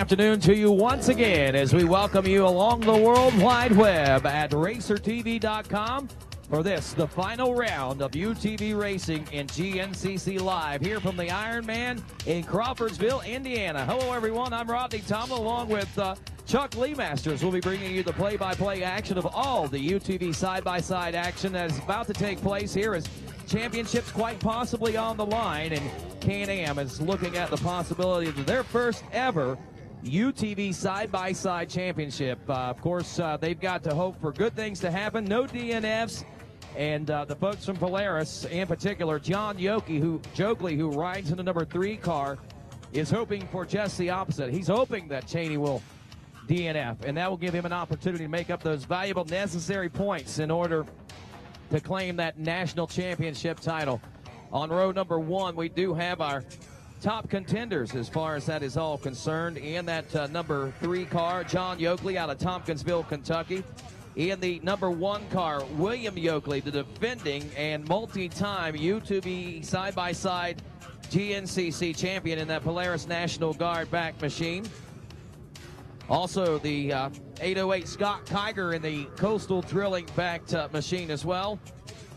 afternoon to you once again as we welcome you along the World Wide Web at RacerTV.com for this, the final round of UTV racing in GNCC Live here from the Ironman in Crawfordsville, Indiana. Hello, everyone. I'm Rodney Tomlin along with Chuck Lee Masters. We'll be bringing you the play-by-play action of all the UTV side-by-side action that is about to take place here as championships quite possibly on the line, and Can-Am is looking at the possibility of their first ever UTV side-by-side championship. Of course, they've got to hope for good things to happen. No DNFs, and the folks from Polaris, in particular, John Jokley, who rides in the number 3 car, is hoping for just the opposite. He's hoping that Cheney will DNF, and that will give him an opportunity to make up those valuable necessary points in order to claim that national championship title. On row number 1, we do have our top contenders as far as that is all concerned. In that number 3 car, John Jokley out of Tompkinsville, Kentucky. In the number 1 car, William Jokley, the defending and multi-time UTV side-by-side GNCC champion in that Polaris National Guard back machine. Also, the 808 Scott Kiger in the Coastal Drilling backed machine as well.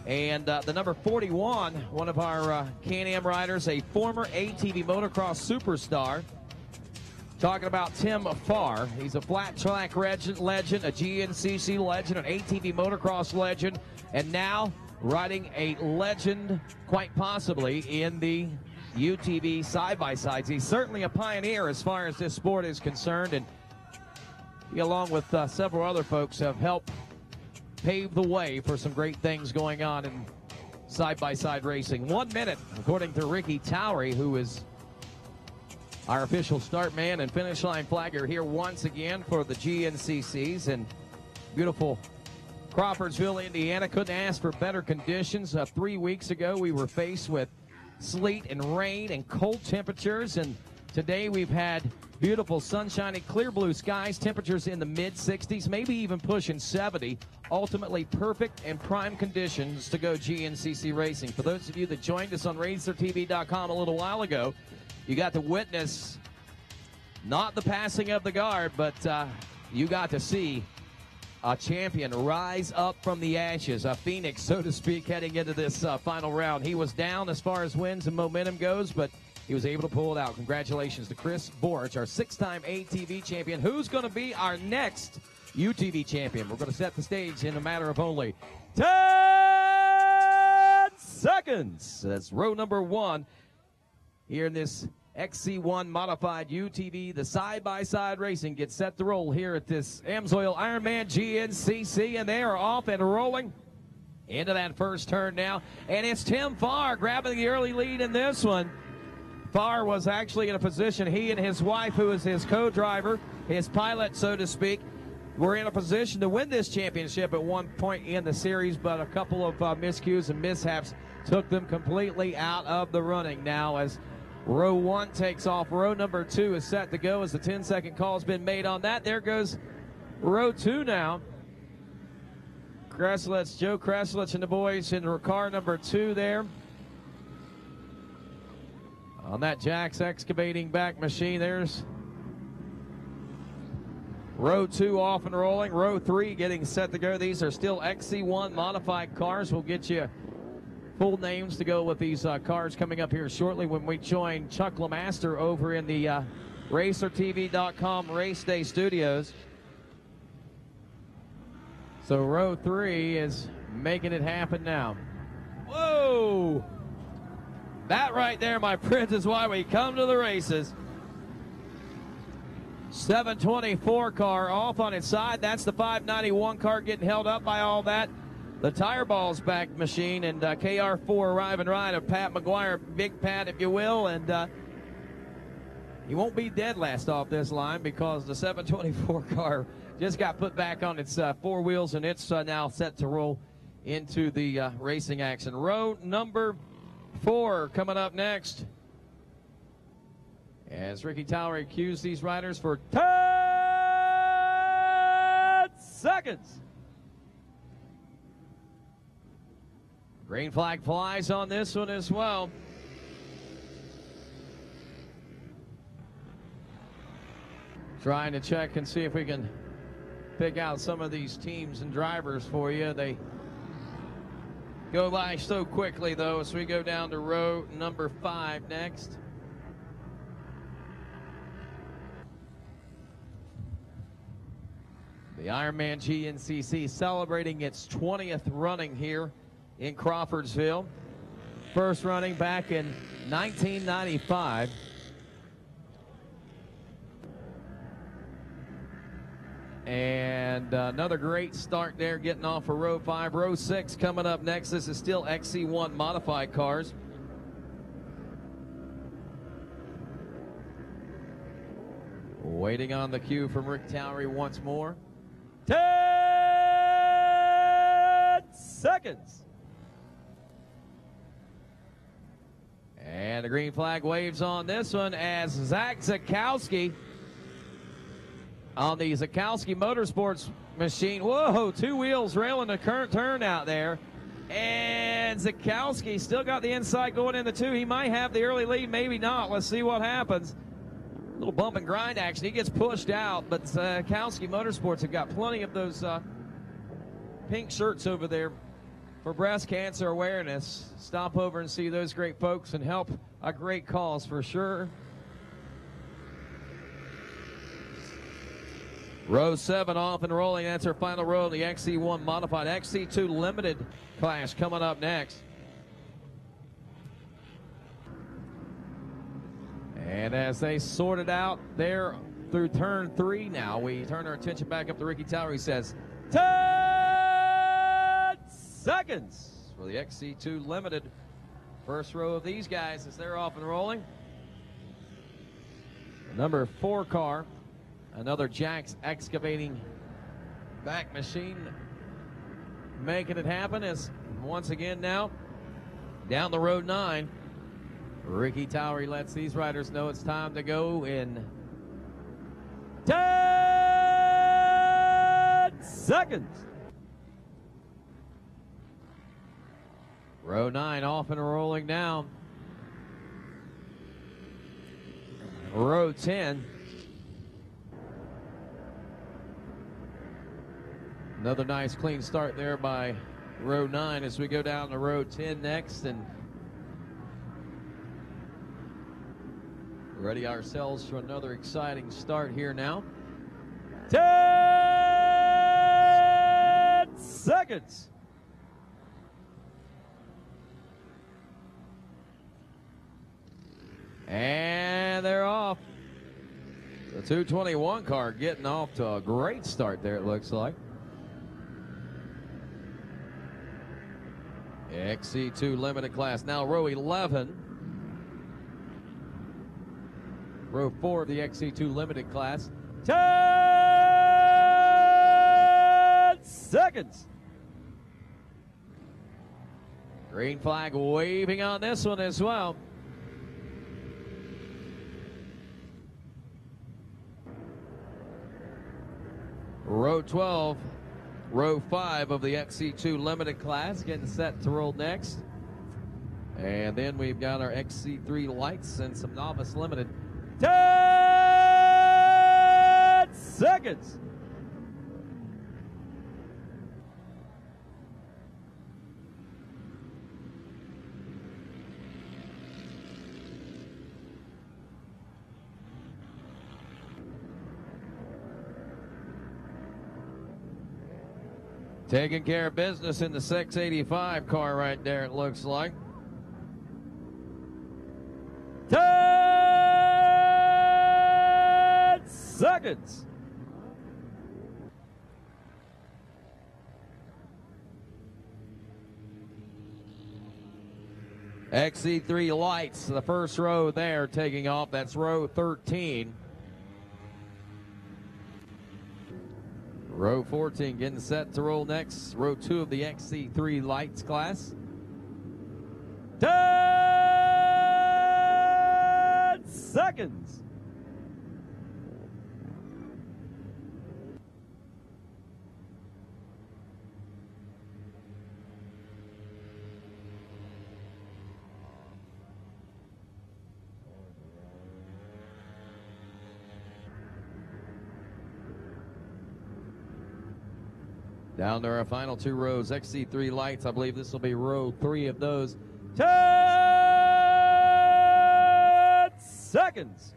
And the number 41, one of our Can-Am riders, a former ATV motocross superstar. Talking about Tim Farr. He's a flat track legend, a GNCC legend, an ATV motocross legend, and now riding a legend, quite possibly, in the UTV side-by-sides. He's certainly a pioneer as far as this sport is concerned, and he, along with several other folks, have helped pave the way for some great things going on in side-by-side racing. 1 minute, according to Ricky Towery, who is our official start man and finish line flagger here once again for the GNCCs in beautiful Crawfordsville, Indiana. Couldn't ask for better conditions. 3 weeks ago, we were faced with sleet and rain and cold temperatures, and today we've had beautiful sunshiny, clear blue skies, temperatures in the mid-60s, maybe even pushing 70. Ultimately perfect and prime conditions to go GNCC racing. For those of you that joined us on RacerTV.com a little while ago, you got to witness not the passing of the guard, but you got to see a champion rise up from the ashes, a phoenix, so to speak, heading into this final round. He was down as far as wins and momentum goes, but he was able to pull it out. Congratulations to Chris Borch, our 6-time ATV champion, who's going to be our next UTV champion. We're going to set the stage in a matter of only 10 seconds. That's row number 1 here in this XC1 modified UTV. The side-by-side racing gets set to roll here at this Amsoil Ironman GNCC, and they are off and rolling into that first turn now. And it's Tim Farr grabbing the early lead in this one. Farr was actually in a position, he and his wife, who is his co-driver, his pilot, so to speak, were in a position to win this championship at one point in the series, but a couple of miscues and mishaps took them completely out of the running. Now, as row 1 takes off, row number 2 is set to go as the 10-second call has been made on that. There goes row 2 now. Joe Kreslitz and the boys in car number 2 there. On that Jack's excavating back machine, there's row 2 off and rolling. Row 3 getting set to go. These are still XC1 modified cars. We'll get you full names to go with these cars coming up here shortly when we join Chuck LeMaster over in the RacerTV.com Race Day studios. So row 3 is making it happen now. Whoa! That right there, my friends, is why we come to the races. 724 car off on its side. That's the 591 car getting held up by all that. The tire balls back machine and KR4 arriving right of Pat McGuire, Big Pat, if you will. And he won't be dead last off this line because the 724 car just got put back on its 4 wheels, and it's now set to roll into the racing action. Row number 4 coming up next as Ricky Towery cues these riders for 10 seconds. Green flag flies on this one as well. Trying to check and see if we can pick out some of these teams and drivers for you. They go by so quickly, though, as we go down to row number 5 next. The Ironman GNCC celebrating its 20th running here in Crawfordsville. First running back in 1995. And another great start there, getting off of row 5. Row 6 coming up next. This is still XC1 modified cars. Waiting on the cue from Rick Towery once more. 10 seconds. And the green flag waves on this one as Zach Zakowski on the Zakowski Motorsports machine. Whoa, 2 wheels railing the current turn out there. And Zakowski still got the inside going in the 2. He might have the early lead, maybe not. Let's see what happens. A little bump and grind action. He gets pushed out, but Zakowski Motorsports have got plenty of those pink shirts over there for breast cancer awareness. Stop over and see those great folks and help a great cause for sure. Row 7 off and rolling. That's our final row of the XC1 modified. XC2 limited class coming up next. And as they sort it out there through turn 3 now, we turn our attention back up to Ricky Towery. He says 10 seconds for the XC2 limited. First row of these guys as they're off and rolling. The number 4 car, another Jack's excavating back machine, making it happen as once again now down the road 9. Ricky Towery lets these riders know it's time to go in 10 seconds. Row 9 off and rolling now. Row 10. Another nice clean start there by row 9 as we go down to row 10 next, and ready ourselves for another exciting start here now. 10 seconds. And they're off. The 221 car getting off to a great start there, it looks like. XC2 limited class. Now row 11. Row 4 of the XC2 limited class. 10 seconds. Green flag waving on this one as well. Row 12, row 5 of the XC2 limited class getting set to roll next. And then we've got our XC3 lights and some novice limited. 10 seconds. Taking care of business in the 685 car right there, it looks like. 10 seconds. XC3 lights, the first row there taking off. That's row 13. Row 14 getting set to roll next. Row 2 of the XC3 lights class. 10 seconds. Down to our final 2 rows. XC3 lights. I believe this will be row 3 of those. 10 seconds.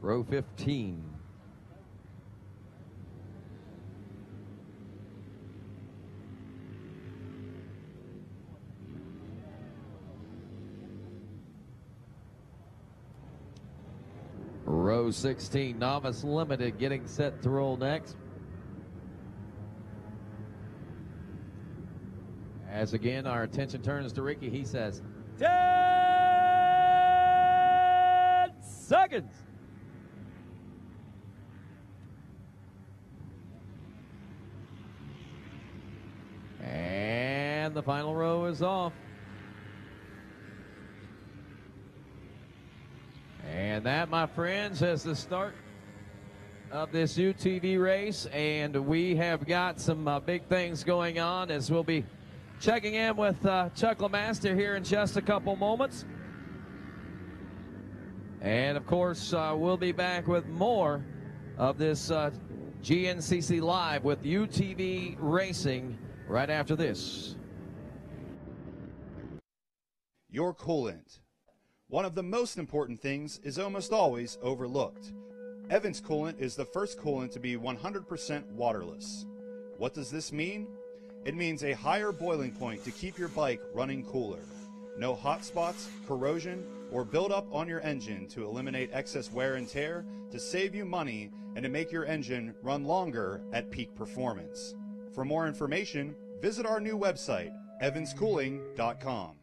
Row 15. Row 16, Novice Limited getting set to roll next. As again, our attention turns to Ricky. He says, 10 seconds. And the final row is off. And that, my friends, is the start of this UTV race. And we have got some big things going on as we'll be checking in with Chuck LeMaster here in just a couple moments. And, of course, we'll be back with more of this GNCC Live with UTV Racing right after this. Your coolant. One of the most important things is almost always overlooked. Evans Coolant is the first coolant to be 100% waterless. What does this mean? It means a higher boiling point to keep your bike running cooler. No hot spots, corrosion, or buildup on your engine to eliminate excess wear and tear, to save you money, and to make your engine run longer at peak performance. For more information, visit our new website, evanschooling.com.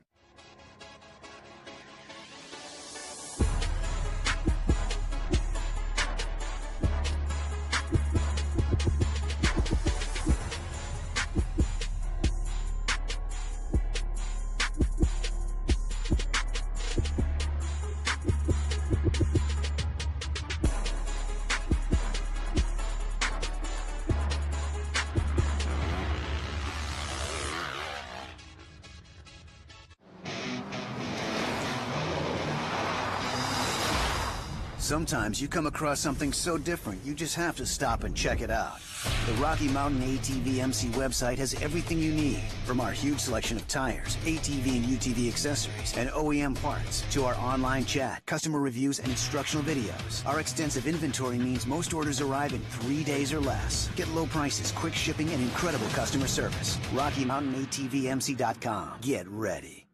Sometimes you come across something so different, you just have to stop and check it out. The Rocky Mountain ATV MC website has everything you need, from our huge selection of tires, ATV and UTV accessories, and OEM parts, to our online chat, customer reviews, and instructional videos. Our extensive inventory means most orders arrive in 3 days or less. Get low prices, quick shipping, and incredible customer service. RockyMountainATVMC.com. Get ready.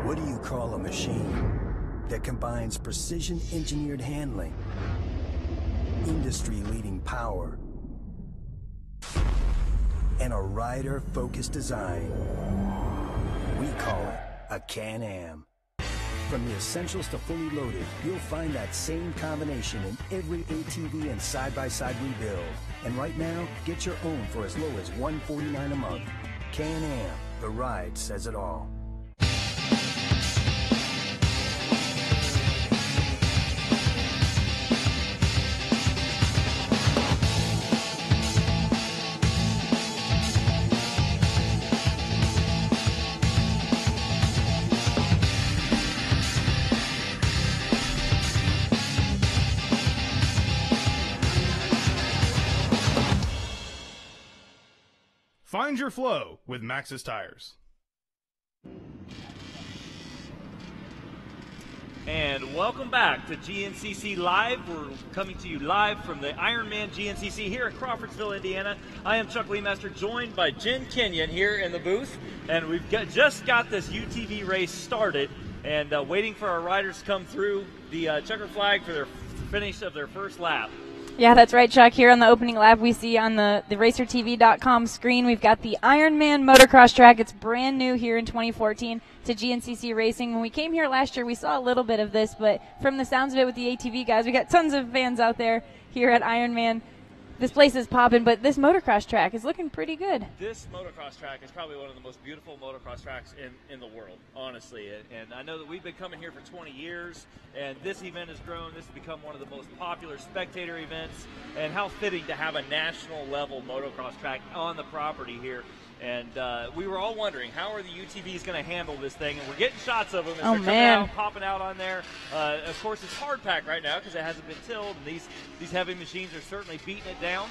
What do you call a machine that combines precision-engineered handling, industry-leading power, and a rider-focused design? We call it a Can-Am. From the essentials to fully loaded, you'll find that same combination in every ATV and side-by-side we build. And right now, get your own for as low as $149 a month. Can-Am, the ride says it all. Find your flow with Maxxis tires. And welcome back to GNCC Live. We're coming to you live from the Ironman GNCC here in Crawfordsville, Indiana. I am Chuck LeMaster, joined by Jen Kenyon here in the booth. And we've just got this UTV race started and waiting for our riders to come through the checker flag for their finish of their first lap. Yeah, that's right, Chuck. Here on the opening lap, we see on the RacerTV.com screen, we've got the Ironman motocross track. It's brand new here in 2014 to GNCC Racing. When we came here last year, we saw a little bit of this, but from the sounds of it with the ATV guys, we got tons of fans out there here at Ironman. This place is popping, but this motocross track is looking pretty good. This motocross track is probably one of the most beautiful motocross tracks in the world, honestly. And I know that we've been coming here for 20 years, and this event has grown. This has become one of the most popular spectator events, and how fitting to have a national-level motocross track on the property here. And we were all wondering, how are the UTVs going to handle this thing? And we're getting shots of them as they're coming out, popping out on there. Of course, it's hard packed right now because it hasn't been tilled. And these heavy machines are certainly beating it down.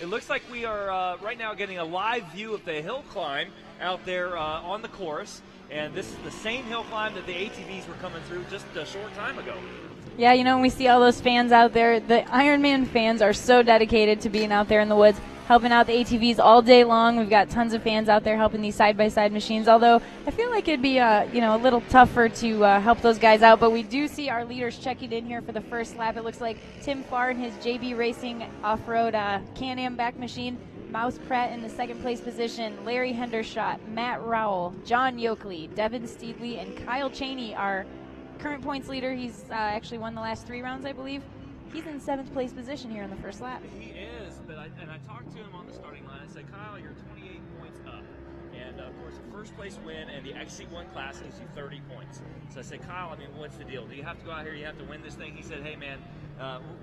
It looks like we are right now getting a live view of the hill climb out there on the course. And this is the same hill climb that the ATVs were coming through just a short time ago. Yeah, you know, when we see all those fans out there, the Ironman fans are so dedicated to being out there in the woods, helping out the ATVs all day long. We've got tons of fans out there helping these side-by-side machines, although I feel like it'd be a little tougher to help those guys out. But we do see our leaders checking in here for the first lap. It looks like Tim Farr in his JB Racing off-road Can-Am back machine, Mouse Pratt in the second place position, Larry Hendershot, Matt Rowell, John Yoakley, Devin Steedley, and Kyle Cheney, our current points leader. He's actually won the last 3 rounds, I believe. He's in 7th place position here in the first lap. He is, but I talked to him on the starting line. I said, Kyle, you're 28 points up. And, of course, a first place win and the XC1 class gives you 30 points. So I said, Kyle, I mean, what's the deal? Do you have to go out here? You have to win this thing? He said, hey, man,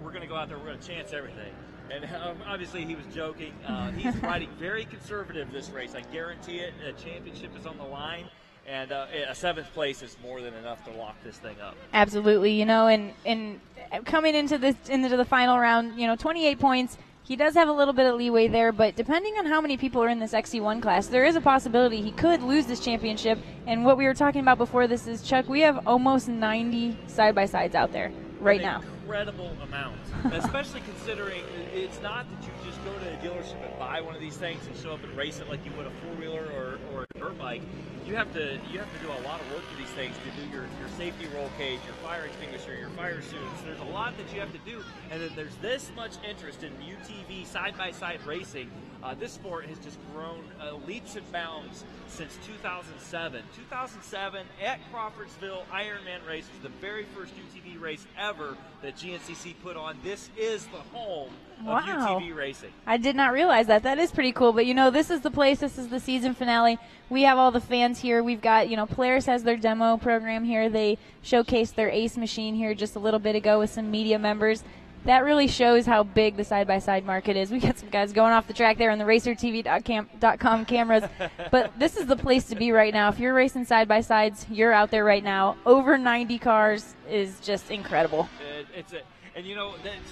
we're going to go out there. We're going to chance everything. And obviously he was joking. He's riding very conservative this race. I guarantee it. A championship is on the line. And a 7th place is more than enough to lock this thing up. Absolutely, you know, and coming into the final round, 28 points. He does have a little bit of leeway there, but depending on how many people are in this XC1 class, there is a possibility he could lose this championship. And what we were talking about before this is, Chuck, we have almost 90 side-by-sides out there right now. Incredible amount, especially considering it's not that you just go to a dealership and buy one of these things and show up and race it like you would a 4-wheeler or a dirt bike. You have to do a lot of work to these things to do your safety roll cage, your fire extinguisher, your fire suits. There's a lot that you have to do, and then there's this much interest in UTV side-by-side racing. This sport has just grown leaps and bounds since 2007. 2007 at Crawfordsville Ironman race was the very first UTV race ever that GNCC put on. This is the home of UTV racing. I did not realize that. That is pretty cool. But, this is the place. This is the season finale. We have all the fans here. We've got, Polaris has their demo program here. They showcased their Ace machine here just a little bit ago with some media members. That really shows how big the side-by-side market is. We got some guys going off the track there on the RacerTV.com cameras. But this is the place to be right now. If you're racing side-by-sides, you're out there right now. Over 90 cars is just incredible. It's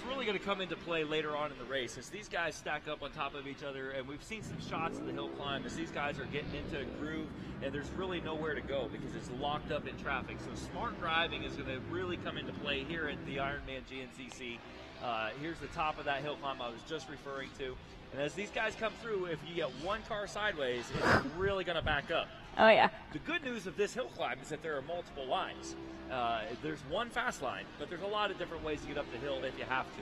really going to come into play later on in the race as these guys stack up on top of each other, and we've seen some shots of the hill climb as these guys are getting into a groove, and there's really nowhere to go because it's locked up in traffic. So smart driving is going to really come into play here at the Ironman GNCC. Here's the top of that hill climb I was just referring to. And as these guys come through, if you get one car sideways, it's really going to back up. Oh, yeah. The good news of this hill climb is that there are multiple lines. There's one fast line, but there's a lot of different ways to get up the hill if you have to.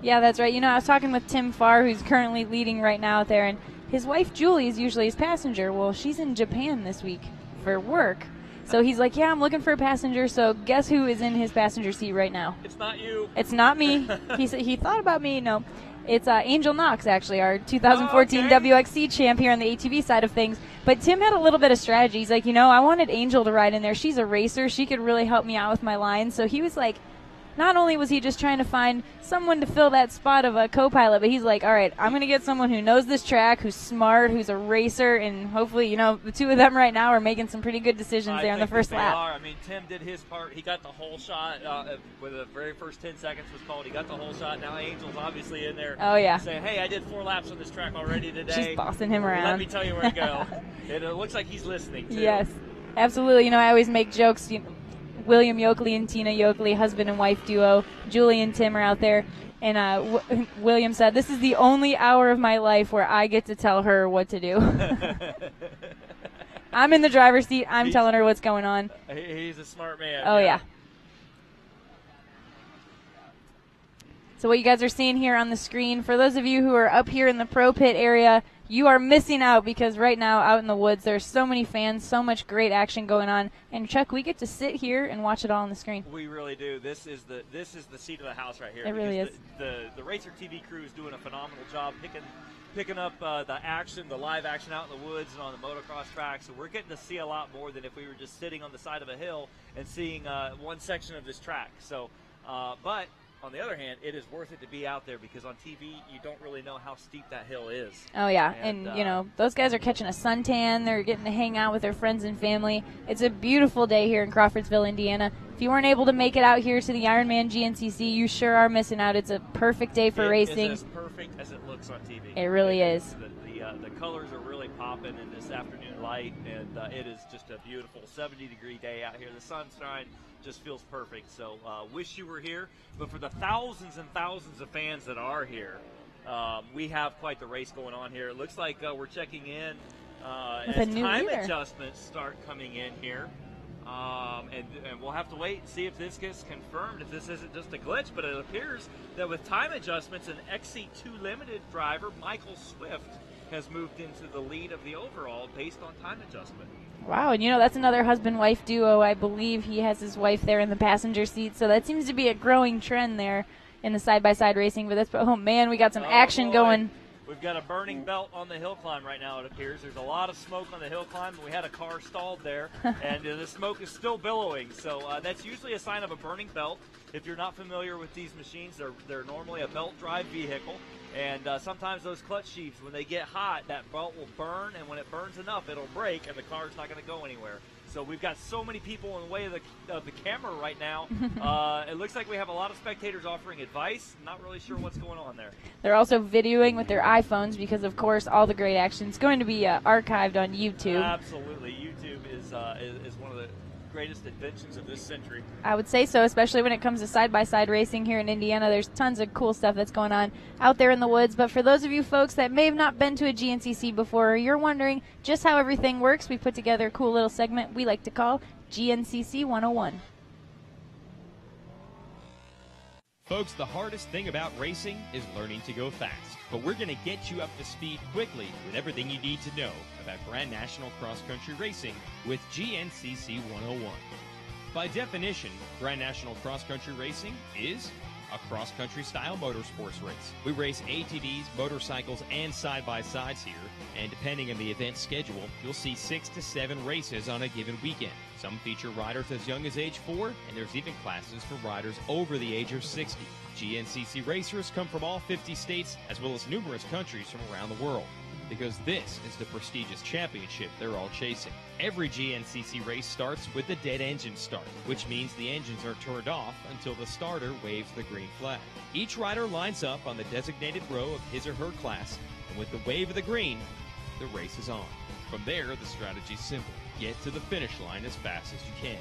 Yeah, that's right. I was talking with Tim Farr, who's currently leading right now out there, and his wife, Julie, is usually his passenger. Well, she's in Japan this week for work. So he's like, yeah, I'm looking for a passenger. So guess who is in his passenger seat right now? It's not you. It's not me. He thought about me. No, it's Angel Knox, actually, our 2014 WXC champ here on the ATV side of things. But Tim had a little bit of strategy. He's like, I wanted Angel to ride in there. She's a racer. She could really help me out with my lines. So he was like, not only was he just trying to find someone to fill that spot of a co-pilot, but he's like, all right, I'm going to get someone who knows this track, who's smart, who's a racer, and hopefully, the two of them right now are making some pretty good decisions there in the first lap. I mean, Tim did his part. He got the whole shot when the very first 10 seconds was called. He got the whole shot. Now Angel's obviously in there saying, hey, I did 4 laps on this track already today. She's bossing him around. Let me tell you where to go. And it looks like he's listening, too. Yes, absolutely. I always make jokes, William Yoakley and Tina Yoakley, husband and wife duo. Julie and Tim are out there. And William said, this is the only hour of my life where I get to tell her what to do. I'm in the driver's seat. I'm telling her what's going on. He's a smart man. Oh, yeah. So what you guys are seeing here on the screen, for those of you who are up here in the pro pit area, you are missing out because right now out in the woods there's so many fans, so much great action going on. And Chuck, we get to sit here and watch it all on the screen. We really do. This is the seat of the house right here. It really is. The RacerTV crew is doing a phenomenal job picking up the action, the live action out in the woods and on the motocross track. So we're getting to see a lot more than if we were just sitting on the side of a hill and seeing one section of this track. So, but on the other hand, it is worth it to be out there because on TV, you don't really know how steep that hill is. Oh, yeah. And those guys are catching a suntan. They're getting to hang out with their friends and family. It's a beautiful day here in Crawfordsville, Indiana. If you weren't able to make it out here to the Ironman GNCC, you sure are missing out. It's a perfect day for racing. It's as perfect as it looks looks on TV. It really is. The colors are really popping in this afternoon light, and it is just a beautiful 70-degree day out here. The sunshine just feels perfect. So wish you were here. But for the thousands and thousands of fans that are here, we have quite the race going on here. It looks like we're checking in as time adjustments start coming in here. And we'll have to wait and see if this gets confirmed, if this isn't just a glitch. But it appears that with time adjustments, an XC2 Limited driver, Michael Swift, has moved into the lead of the overall based on time adjustment. Wow, and that's another husband-wife duo. I believe he has his wife there in the passenger seat, so that seems to be a growing trend there in the side-by-side racing. But oh man, we got some action going. We've got a burning belt on the hill climb right now, it appears. There's a lot of smoke on the hill climb. We had a car stalled there, and the smoke is still billowing. So that's usually a sign of a burning belt. If you're not familiar with these machines, they're normally a belt drive vehicle. And sometimes those clutch sheaves, when they get hot, that belt will burn, and when it burns enough, it'll break, and the car's not going to go anywhere. So we've got so many people in the way of the camera right now. It looks like we have a lot of spectators offering advice. Not really sure what's going on there. They're also videoing with their iPhones because, of course, all the great action is going to be archived on YouTube. Absolutely. YouTube is one of the greatest inventions of this century. I would say so, especially when it comes to side-by-side racing here in Indiana. There's tons of cool stuff that's going on out there in the woods. But for those of you folks that may have not been to a GNCC before, or you're wondering just how everything works, we put together a cool little segment we like to call GNCC 101. Folks, the hardest thing about racing is learning to go fast. But we're going to get you up to speed quickly with everything you need to know about Grand National Cross Country Racing with GNCC 101. By definition, Grand National Cross Country Racing is a cross-country style motorsports race. We race ATVs, motorcycles, and side-by-sides here, and depending on the event schedule, you'll see 6 to 7 races on a given weekend. Some feature riders as young as age 4, and there's even classes for riders over the age of 60. GNCC racers come from all 50 states, as well as numerous countries from around the world, because this is the prestigious championship they're all chasing. Every GNCC race starts with the dead engine start, which means the engines are turned off until the starter waves the green flag. Each rider lines up on the designated row of his or her class, and with the wave of the green, the race is on. From there, the strategy's simple. Get to the finish line as fast as you can.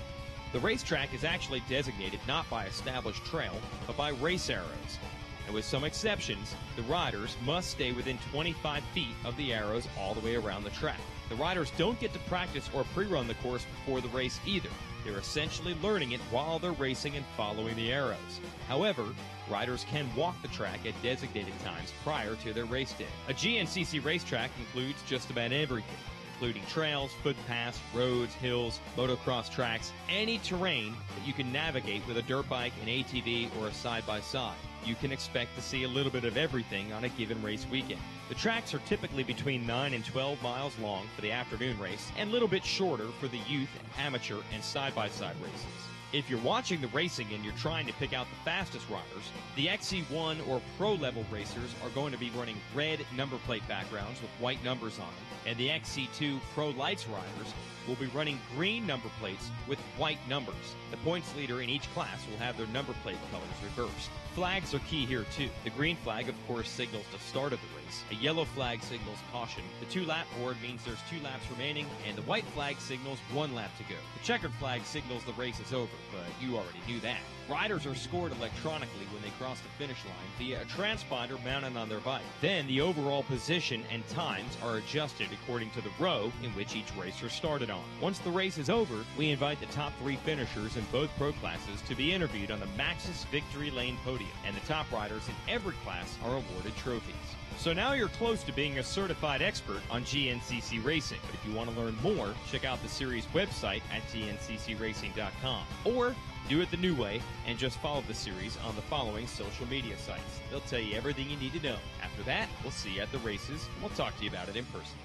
The racetrack is actually designated not by established trail, but by race arrows. And with some exceptions, the riders must stay within 25 feet of the arrows all the way around the track. The riders don't get to practice or pre-run the course before the race either. They're essentially learning it while they're racing and following the arrows. However, riders can walk the track at designated times prior to their race day. A GNCC racetrack includes just about everything, including trails, footpaths, roads, hills, motocross tracks, any terrain that you can navigate with a dirt bike, an ATV, or a side-by-side. You can expect to see a little bit of everything on a given race weekend. The tracks are typically between 9 and 12 miles long for the afternoon race, and a little bit shorter for the youth, amateur, and side-by-side races. If you're watching the racing and you're trying to pick out the fastest riders, the XC1 or Pro level racers are going to be running red number plate backgrounds with white numbers on them, and the XC2 Pro Lights riders will be running green number plates with white numbers. The points leader in each class will have their number plate colors reversed. Flags are key here too. The green flag, of course, signals the start of the race. A yellow flag signals caution. The 2-lap board means there's 2 laps remaining, and the white flag signals 1 lap to go. The checkered flag signals the race is over, but you already knew that. Riders are scored electronically when they cross the finish line via a transponder mounted on their bike. Then the overall position and times are adjusted according to the row in which each racer started on. Once the race is over, we invite the top 3 finishers in both pro classes to be interviewed on the Maxis Victory Lane podium, and the top riders in every class are awarded trophies. So now you're close to being a certified expert on GNCC racing. But if you want to learn more, check out the series website at gnccracing.com. Or do it the new way and just follow the series on the following social media sites. They'll tell you everything you need to know. After that, we'll see you at the races, and we'll talk to you about it in person.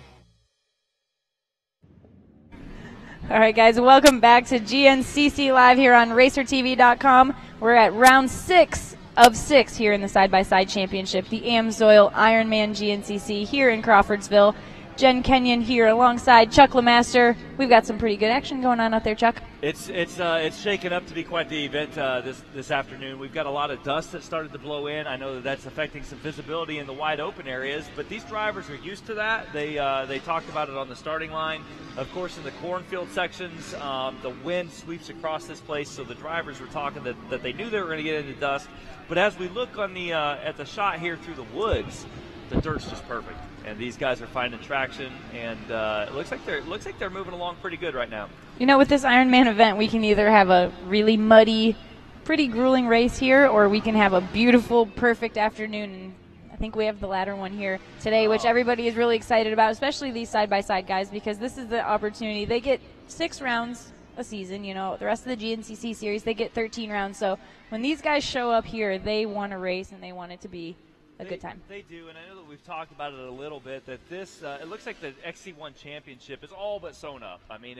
All right, guys, welcome back to GNCC Live here on RacerTV.com. We're at round 6 of 6 here in the Side-by-Side Championship, the Amsoil Ironman GNCC here in Crawfordsville. Jen Kenyon here alongside Chuck LeMaster. We've got some pretty good action going on out there, Chuck. It's shaken up to be quite the event this afternoon. We've got a lot of dust that started to blow in. I know that's affecting some visibility in the wide open areas, but these drivers are used to that. They talked about it on the starting line. Of course, in the cornfield sections, the wind sweeps across this place, so the drivers were talking that they knew they were going to get into dust. But as we look on the at the shot here through the woods, the dirt's just perfect, and these guys are finding traction, and it looks like they're moving along pretty good right now. You know, with this Ironman event, we can either have a really muddy, pretty grueling race here, or we can have a beautiful, perfect afternoon. And I think we have the latter one here today, which everybody is really excited about, especially these side-by-side guys, because this is the opportunity. They get 6 rounds a season. You know, the rest of the GNCC series, they get 13 rounds. So when these guys show up here, they want to race, and they want it to be a good time. They do, and I know that we've talked about it a little bit, that this, it looks like the XC1 championship is all but sewn up. I mean,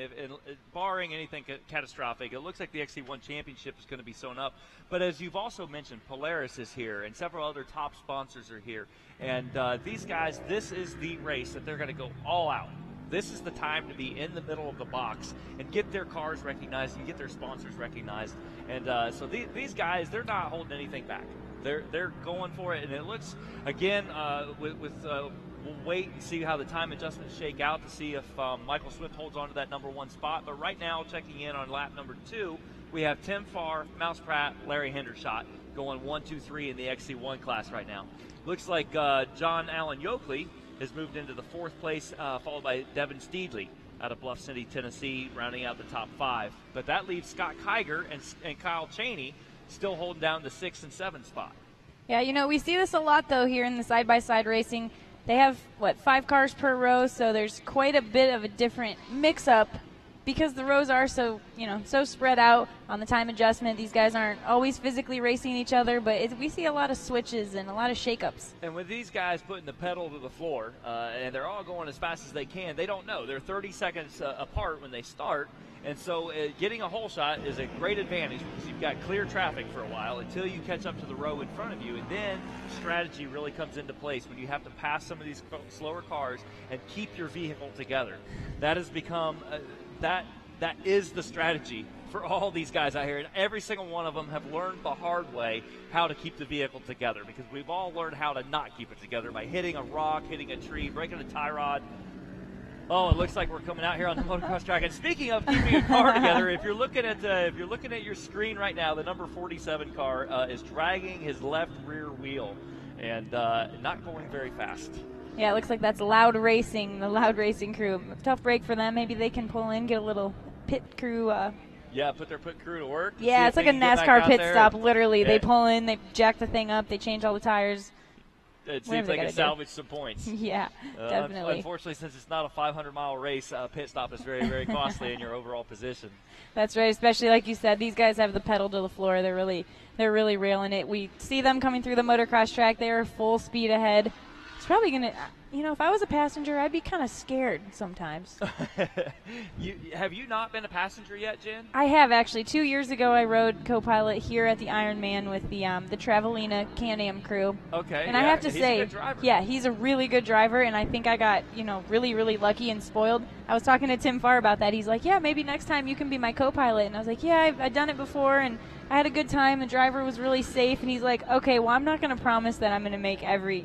barring anything catastrophic, it looks like the XC1 championship is going to be sewn up. But as you've also mentioned, Polaris is here, and several other top sponsors are here. And these guys, this is the race that they're going to go all out. This is the time to be in the middle of the box and get their cars recognized and get their sponsors recognized. And so these guys, they're not holding anything back. They're going for it, and it looks, again, we'll wait and see how the time adjustments shake out to see if Michael Swift holds on to that #1 spot. But right now, checking in on lap number 2, we have Tim Farr, Mouse Pratt, Larry Hendershot going 1, 2, 3 in the XC1 class right now. Looks like John Allen Yoakley has moved into the 4th place, followed by Devin Steedley out of Bluff City, Tennessee, rounding out the top 5. But that leaves Scott Kiger and Kyle Cheney still holding down the 6 and 7 spot. Yeah, you know, we see this a lot, though, here in the side-by-side racing. They have, 5 cars per row, so there's quite a bit of a different mix-up because the rows are so spread out on the time adjustment. These guys aren't always physically racing each other, but we see a lot of switches and a lot of shakeups. And with these guys putting the pedal to the floor, and they're all going as fast as they can, they don't know. They're 30 seconds apart when they start. And so getting a hole shot is a great advantage because you've got clear traffic for a while until you catch up to the row in front of you. And then strategy really comes into place when you have to pass some of these slower cars and keep your vehicle together. That has become that is the strategy for all these guys out here. And every single one of them have learned the hard way how to keep the vehicle together, because we've all learned how to not keep it together by hitting a rock, hitting a tree, breaking a tie rod. Oh, it looks like we're coming out here on the motocross track. And speaking of keeping a car together, if you're looking at your screen right now, the number 47 car is dragging his left rear wheel and not going very fast. Yeah, it looks like that's Loud Racing, the Loud Racing crew. Tough break for them. Maybe they can pull in, get a little pit crew. Put their pit crew to work. Yeah, it's like a NASCAR pit stop. Literally, yeah. They pull in, they jack the thing up, they change all the tires. It seems like it salvaged some points. Yeah, definitely. Unfortunately, since it's not a 500-mile race, pit stop is very, very costly in your overall position. That's right, especially like you said, these guys have the pedal to the floor. They're really railing it. We see them coming through the motocross track. They are full speed ahead. It's probably going to, if I was a passenger, I'd be kind of scared sometimes. Have you not been a passenger yet, Jen? I have, actually. 2 years ago, I rode co-pilot here at the Ironman with the Travelina Can-Am crew. Okay. And I have to say, he's a good driver. Yeah, he's a really good driver, and I think I got, really, really lucky and spoiled. I was talking to Tim Farr about that. He's like, yeah, maybe next time you can be my co-pilot. And I was like, yeah, I've done it before, and I had a good time. The driver was really safe, and he's like, okay, well, I'm not going to promise that I'm going to make every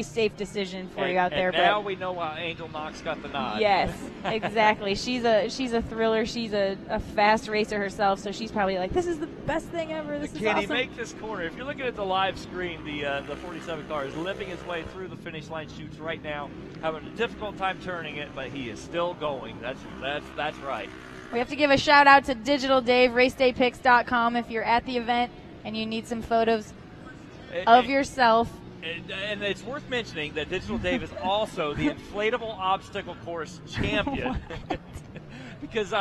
safe decision for you out there. And now we know why Angel Knox got the nod. Yes, exactly. She's a thriller. She's a fast racer herself, so she's probably like, this is the best thing ever. This is awesome. Can he make this corner? If you're looking at the live screen, the 47 car is limping his way through the finish line chutes right now, having a difficult time turning it, but he is still going. That's right. We have to give a shout out to Digital Dave, racedaypics.com, if you're at the event and you need some photos of yourself. And it's worth mentioning that Digital Dave is also the inflatable obstacle course champion. Because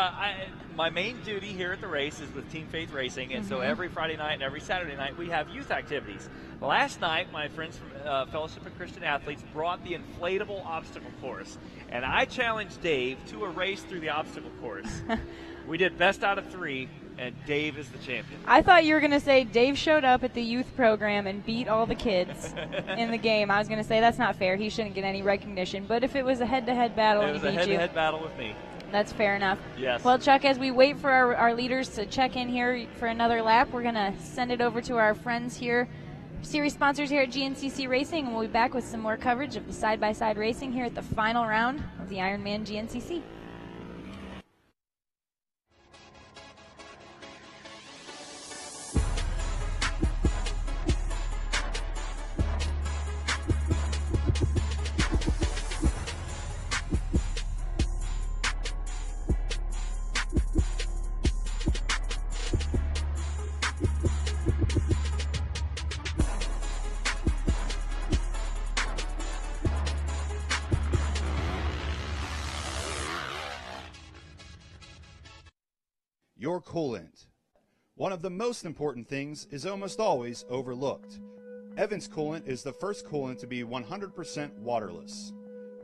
my main duty here at the race is with Team Faith Racing, and so every Friday night and every Saturday night we have youth activities. Last night, my friends from Fellowship of Christian Athletes brought the inflatable obstacle course, and I challenged Dave to a race through the obstacle course. We did best out of 3, and Dave is the champion. I thought you were going to say Dave showed up at the youth program and beat all the kids in the game. I was going to say that's not fair. He shouldn't get any recognition. But if it was a head-to-head battle, it was a head-to-head battle with me. That's fair enough. Yes. Well, Chuck, as we wait for our leaders to check in here for another lap, we're going to send it over to our friends here, series sponsors here at GNCC Racing, and we'll be back with some more coverage of the side-by-side racing here at the final round of the Ironman GNCC. Your coolant. One of the most important things is almost always overlooked. Evans Coolant is the first coolant to be 100% waterless.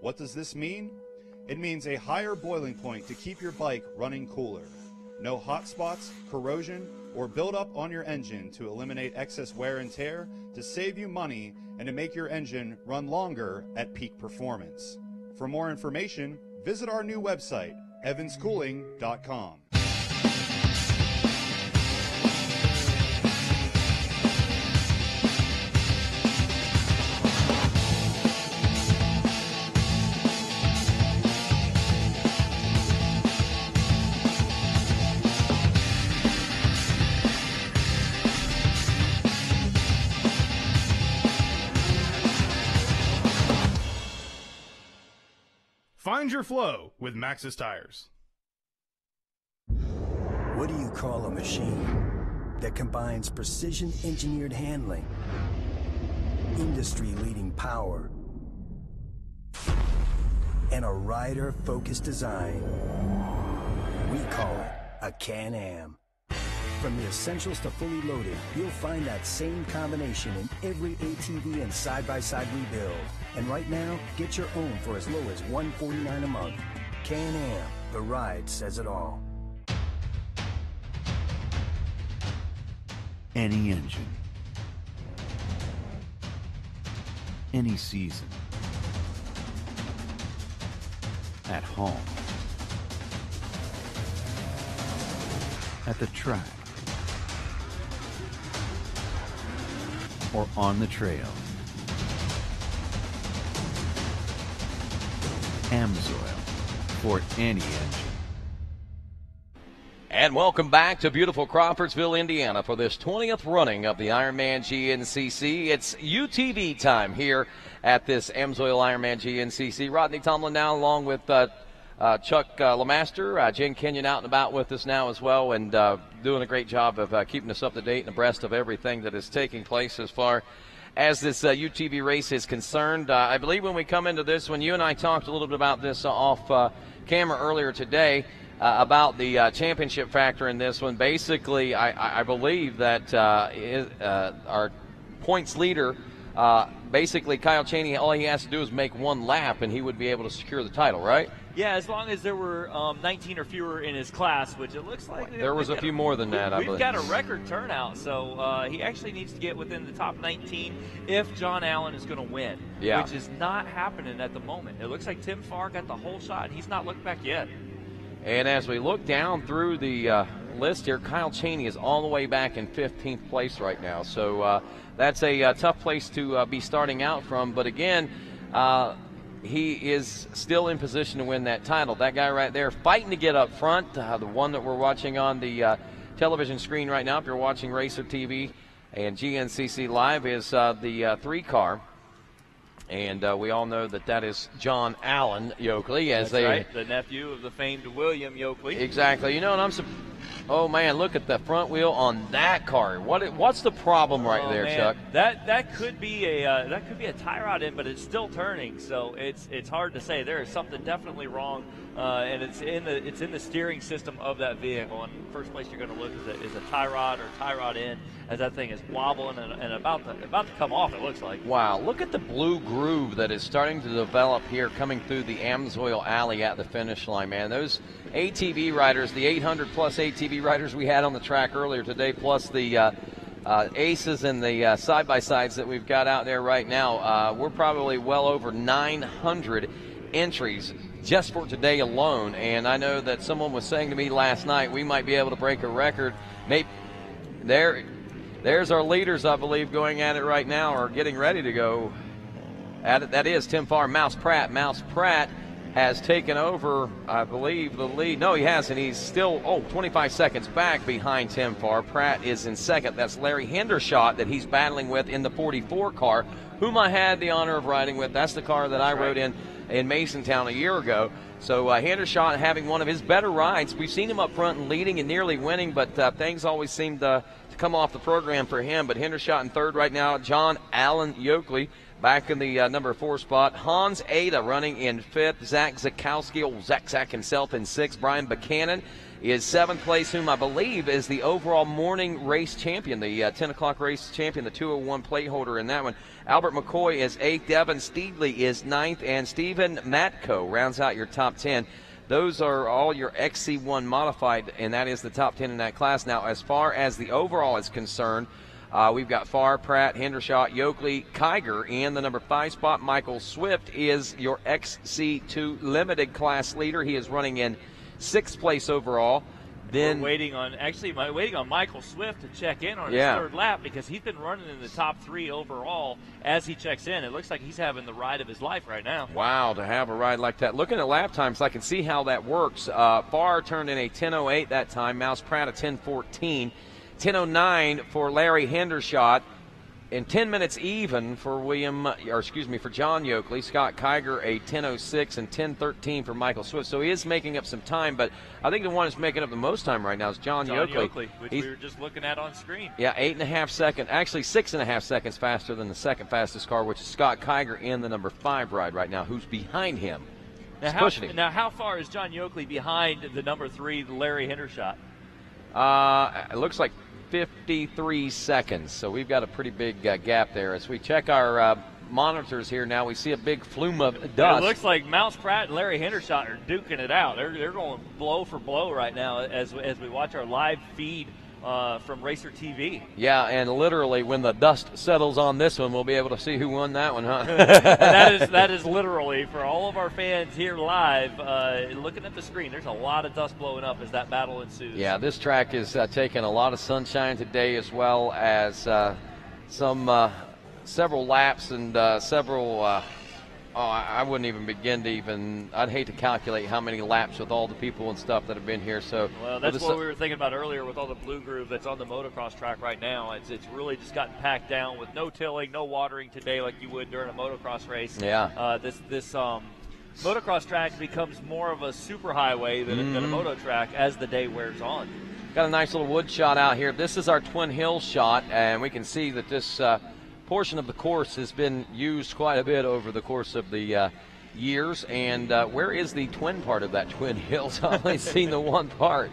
What does this mean? It means a higher boiling point to keep your bike running cooler. No hot spots, corrosion, or buildup on your engine to eliminate excess wear and tear, to save you money, and to make your engine run longer at peak performance. For more information, visit our new website, evanschooling.com. Find your flow with Maxxis tires. What do you call a machine that combines precision-engineered handling, industry-leading power, and a rider-focused design? We call it a Can-Am. From the essentials to fully loaded, you'll find that same combination in every ATV and side-by-side rebuild. And right now, get your own for as low as $149 a month. Can-Am, the ride says it all. Any engine, any season, at home, at the track, or on the trail. AMSOIL for any engine. And welcome back to beautiful Crawfordsville, Indiana for this 20th running of the Ironman GNCC. It's UTV time here at this AMSOIL Ironman GNCC. Rodney Tomlin now along with Chuck LeMaster, Jen Kenyon out and about with us now as well, and doing a great job of keeping us up to date and abreast of everything that is taking place as far as this UTV race is concerned. I believe when we come into this one, you and I talked a little bit about this off camera earlier today about the championship factor in this one. Basically, I believe that our points leader, basically Kyle Chaney, all he has to do is make one lap and he would be able to secure the title, right? Yeah, as long as there were 19 or fewer in his class, which it looks like there was a few more than that, I believe. We've got a record turnout, so he actually needs to get within the top 19 if John Allen is going to win, which is not happening at the moment. It looks like Tim Farr got the whole shot, and he's not looked back yet. And as we look down through the list here, Kyle Chaney is all the way back in 15th place right now. So that's a tough place to be starting out from. But again, he is still in position to win that title. That guy right there fighting to get up front, the one that we're watching on the television screen right now, if you're watching RacerTV and GNCC Live, is the 3-car. And we all know that is John Allen Yoakley. That's right, the nephew of the famed William Yoakley. Exactly. You know, and oh, man, look at the front wheel on that car. What's the problem right there, man. Chuck? That could be a tie rod in, but it's still turning, so it's hard to say. There is something definitely wrong, and it's in the steering system of that vehicle. And first place you're going to look is a tie rod or tie rod in, as that thing is wobbling and about to come off, it looks like. Wow, look at the blue groove that is starting to develop here coming through the AMSOIL alley at the finish line, man. Those ATV riders, the 800-plus ATV riders we had on the track earlier today, plus the aces and the side-by-sides that we've got out there right now, we're probably well over 900 entries just for today alone. And I know that someone was saying to me last night we might be able to break a record. Maybe there's our leaders, I believe, going at it right now, or getting ready to go at it. That is Tim Farr, Mouse Pratt. Mouse Pratt has taken over, I believe, the lead. No, he hasn't. He's still, 25 seconds back behind Tim Farr. Pratt is in second. That's Larry Hendershot that he's battling with in the 44 car, whom I had the honor of riding with. That's the car that I rode in Masontown a year ago. So Hendershot having one of his better rides. We've seen him up front and leading and nearly winning, but things always seem to come off the program for him. But Hendershot in third right now. John Allen Yoakley back in the number 4 spot. Hans Ada running in 5th. Zach Zakowski, old Zach himself, in 6th. Brian Buchanan is 7th place, whom I believe is the overall morning race champion, the 10 o'clock race champion, the 201 plate holder in that one. Albert McCoy is 8th. Devin Steedley is 9th. And Stephen Matko rounds out your top 10. Those are all your XC1 modified, and that is the top 10 in that class. Now, as far as the overall is concerned, we've got Farr, Pratt, Hendershot, Yoakley, Kiger in the number 5 spot. Michael Swift is your XC2 limited class leader. He is running in 6th place overall. Then we're waiting on Michael Swift to check in on his third lap, because he's been running in the top 3 overall as he checks in. It looks like he's having the ride of his life right now. Wow, to have a ride like that. Looking at lap times, I can see how that works. Farr turned in a 10:08 that time. Mouse Pratt a 10:14. 10:09 for Larry Hendershot, and 10 minutes even for for John Yoakley. Scott Kiger a 10:06 and 10:13 for Michael Swift. So he is making up some time, but I think the one that's making up the most time right now is John Yoakley, which we were just looking at on screen. Yeah, 8.5 seconds, actually 6.5 seconds faster than the second fastest car, which is Scott Kiger in the number 5 ride right now, who's behind him. Now, how far is John Yoakley behind the number 3, Larry Hendershot? It looks like 53 seconds, so we've got a pretty big gap there. As we check our monitors here now, we see a big flume of dust. It looks like Mouse Pratt and Larry Hendershot are duking it out. They're going blow for blow right now as we watch our live feed from RacerTV. Yeah, and literally when the dust settles on this one, we'll be able to see who won that one, huh? that is literally, for all of our fans here live, looking at the screen, there's a lot of dust blowing up as that battle ensues. Yeah, this track is taking a lot of sunshine today, as well as several laps and several I wouldn't even begin to I'd hate to calculate how many laps with all the people and stuff that have been here. So, well, that's what we were thinking about earlier with all the blue groove that's on the motocross track right now. It's really just gotten packed down with no tilling, no watering today like you would during a motocross race. Yeah. This motocross track becomes more of a super highway than a moto track as the day wears on. Got a nice little wood shot out here. This is our Twin Hills shot, and we can see that this portion of the course has been used quite a bit over the course of the years. And where is the twin part of that Twin Hills? I've only seen the one part.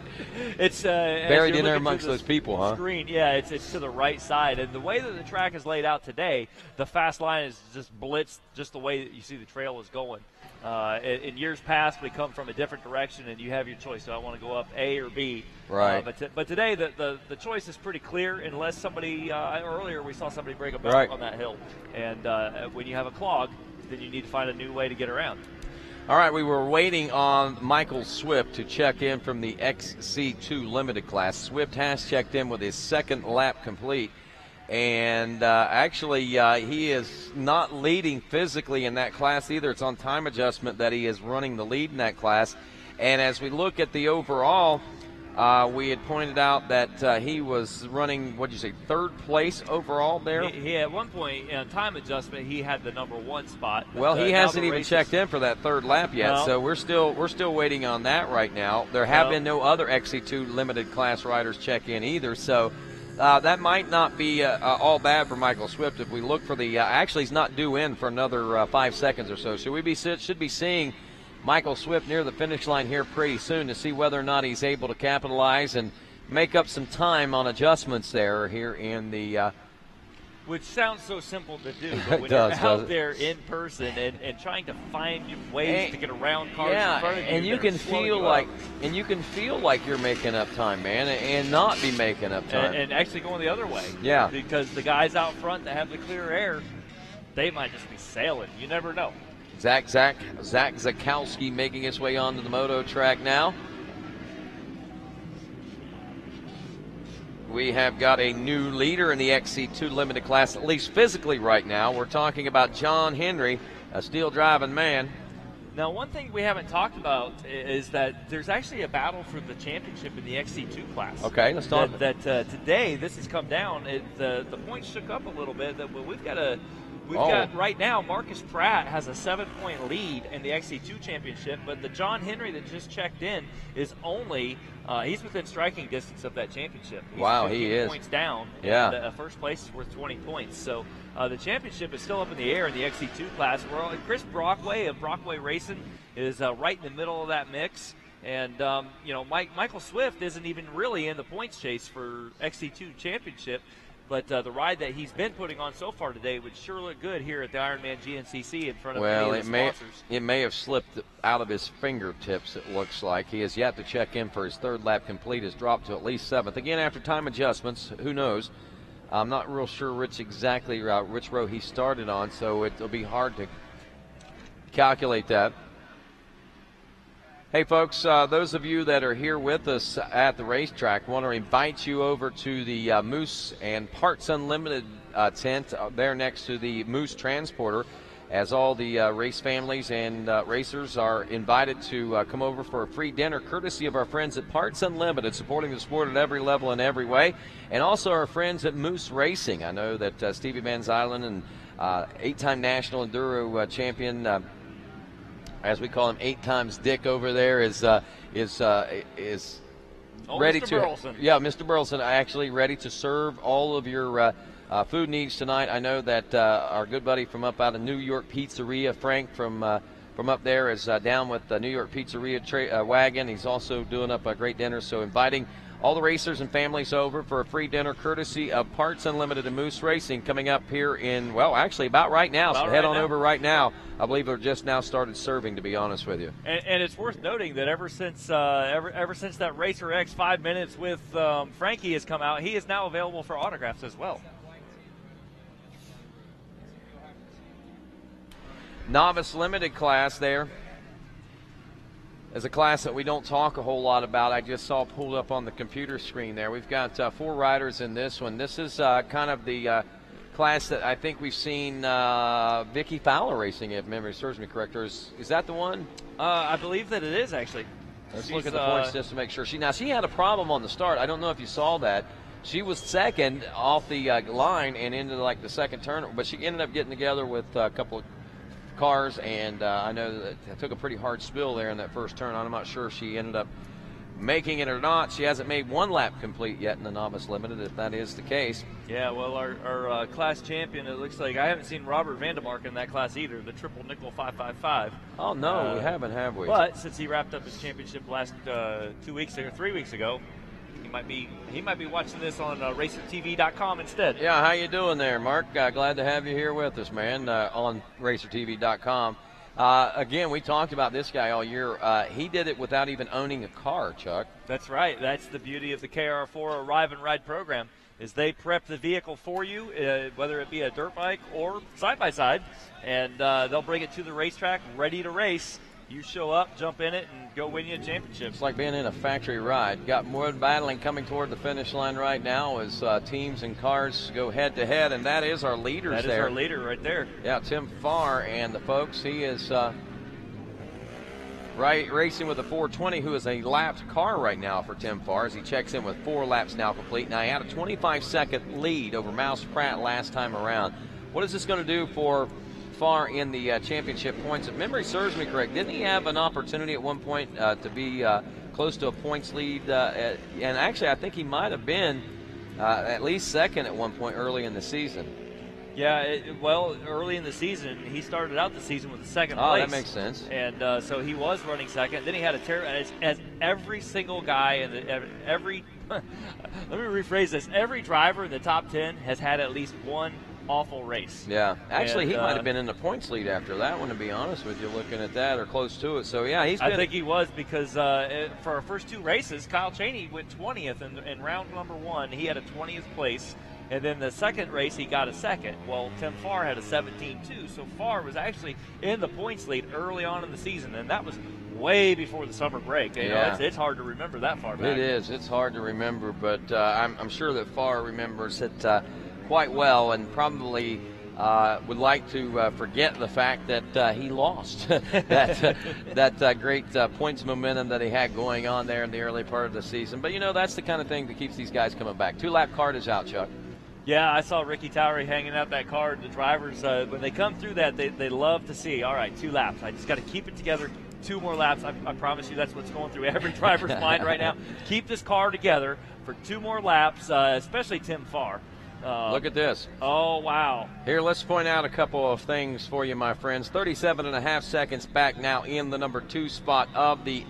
It's buried in there amongst those people, huh? Screen, yeah, it's to the right side. And the way that the track is laid out today, the fast line is just blitzed just the way that you see the trail is going. In years past, we come from a different direction, and you have your choice. So I want to go up A or B. Right. But today, the choice is pretty clear, unless somebody earlier we saw somebody break a belt on that hill. And when you have a clog, then you need to find a new way to get around. All right, we were waiting on Michael Swift to check in from the XC2 limited class. Swift has checked in with his second lap complete. And actually, he is not leading physically in that class either. It's on time adjustment that he is running the lead in that class. And as we look at the overall, we had pointed out that he was running, what'd you say, 3rd place overall there? He at one point, in time adjustment, he had the number 1 spot. Well, he hasn't even checked in for that 3rd lap yet, so we're still waiting on that right now. There have been no other XC2 limited class riders check in either, so that might not be all bad for Michael Swift. If we look for the actually, he's not due in for another 5 seconds or so. Should be seeing Michael Swift near the finish line here pretty soon to see whether or not he's able to capitalize and make up some time on adjustments there here in the which sounds so simple to do, but when you're out there in person and trying to find ways to get around cars in front of you, and you can feel like you're making up time, man, and not be making up time, and actually going the other way. Yeah, because the guys out front that have the clear air, they might just be sailing. You never know. Zach Zakowski making his way onto the moto track now. We have got a new leader in the XC2 limited class, at least physically right now. We're talking about John Henry, a steel driving man. Now, one thing we haven't talked about is that there's actually a battle for the championship in the XC2 class. Okay, let's talk. Today, this has come down. The points shook up a little bit. We've got right now, Marcus Pratt has a 7-point lead in the XC2 championship, but the John Henry that just checked in is only he's within striking distance of that championship. He's wow, 15 he is points down. Yeah, and, first place is worth 20 points. So the championship is still up in the air in the XC2 class. Chris Brockway of Brockway Racing is right in the middle of that mix. And, Michael Swift isn't even really in the points chase for XC2 championship. But the ride that he's been putting on so far today would sure look good here at the Ironman GNCC in front of many of the sponsors. It may have slipped out of his fingertips, it looks like. He has yet to check in for his third lap complete. Has dropped to at least 7th. Again, after time adjustments, who knows? I'm not real sure which row he started on, so it'll be hard to calculate that. Hey, folks, those of you that are here with us at the racetrack, want to invite you over to the Moose and Parts Unlimited tent there next to the Moose Transporter, as all the race families and racers are invited to come over for a free dinner courtesy of our friends at Parts Unlimited, supporting the sport at every level and every way, and also our friends at Moose Racing. I know that Stevie Van Zylen and 8-time National Enduro champion, as we call him, 8 times Dick over there, is ready Mr. Burleson. Yeah, Mr. Burleson, actually ready to serve all of your food needs tonight. I know that our good buddy from up out of New York Pizzeria, Frank from up there, is down with the New York Pizzeria wagon. He's also doing up a great dinner, so inviting all the racers and families over for a free dinner courtesy of Parts Unlimited and Moose Racing, coming up here in, well, actually about right now. So head on over right now. I believe they're just now started serving, to be honest with you. And it's worth noting that ever since that Racer X 5 minutes with Frankie has come out, he is now available for autographs as well. Novice limited class there is a class that we don't talk a whole lot about. I just saw pulled up on the computer screen there. We've got 4 riders in this one. This is kind of the class that I think we've seen Vicky Fowler racing, if memory serves me correct. Or is that the one? I believe that it is, actually. Let's look at the points just to make sure. She had a problem on the start. I don't know if you saw that. She was second off the line and into like the second turn, but she ended up getting together with a couple of cars, and I know that it took a pretty hard spill there in that first turn. I'm not sure if she ended up making it or not. She hasn't made 1 lap complete yet in the Novice Limited, if that is the case. Yeah, well, our class champion, it looks like, I haven't seen Robert Vandemark in that class either, the triple nickel 555. Oh, no, we haven't, have we? But since he wrapped up his championship last 3 weeks ago, he might be watching this on RacerTV.com instead. Yeah, how you doing there, Mark? Glad to have you here with us, man, on RacerTV.com. Again, we talked about this guy all year. He did it without even owning a car, Chuck. That's right. That's the beauty of the KR4 Arrive and Ride program, is they prep the vehicle for you, whether it be a dirt bike or side-by-side, and they'll bring it to the racetrack ready to race. You show up, jump in it, and go win you a championship. It's like being in a factory ride. Got more battling coming toward the finish line right now as teams and cars go head-to-head, and that is our leaders there. That is our leader right there. Yeah, Tim Farr and the folks. He is racing with a 420, who is a lapped car right now for Tim Farr, as he checks in with 4 laps now complete. Now, he had a 25-second lead over Mouse Pratt last time around. What is this going to do for Farr in the championship points? If memory serves me correct, didn't he have an opportunity at one point to be close to a points lead? And actually, I think he might have been at least second at one point early in the season. Yeah, early in the season, he started out the season with the second place. Oh, that makes sense. And so he was running second. Then he had a terrible, as every single guy in every let me rephrase this. Every driver in the top 10 has had at least one awful race. Yeah, actually, he might have been in the points lead after that one, to be honest with you, looking at that, or close to it. So, yeah, I think he was, because for our first 2 races, Kyle Cheney went 20th in round number 1. He had a 20th place, And then the second race, he got a second. Well, Tim Farr had a 17.2, so Farr was actually in the points lead early on in the season, and that was way before the summer break. You know, it's hard to remember that far back. It is. It's hard to remember, but I'm sure that Farr remembers it quite well, and probably would like to forget the fact that he lost that great points momentum that he had going on there in the early part of the season. But, you know, that's the kind of thing that keeps these guys coming back. 2-lap card is out, Chuck. Yeah, I saw Ricky Towery hanging out that card. The drivers, when they come through that, they love to see, all right, 2 laps. I just got to keep it together. 2 more laps. I promise you that's what's going through every driver's mind right now. Keep this car together for 2 more laps, especially Tim Farr. Look at this. Oh, wow. Here, let's point out a couple of things for you, my friends. 37.5 seconds back now in the number 2 spot of the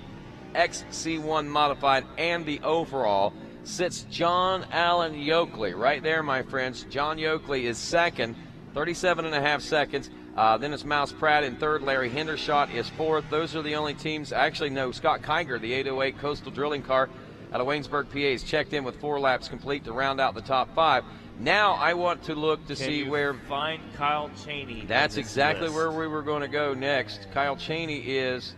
XC1 Modified and the overall sits John Allen Yoakley. Right there, my friends. John Yoakley is second, 37.5 seconds. Then it's Mouse Pratt in third. Larry Hendershot is fourth. Those are the only teams. Actually, no, Scott Kiger, the 808 Coastal Drilling car out of Waynesburg, PA, is checked in with 4 laps complete to round out the top 5. Now I want to look to see where find Kyle Cheney. That's exactly where we were going to go next. Kyle Cheney is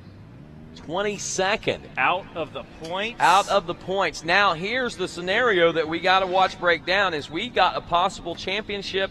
22nd. Out of the points? Out of the points. Now, here's the scenario that we got to watch break down is we got a possible championship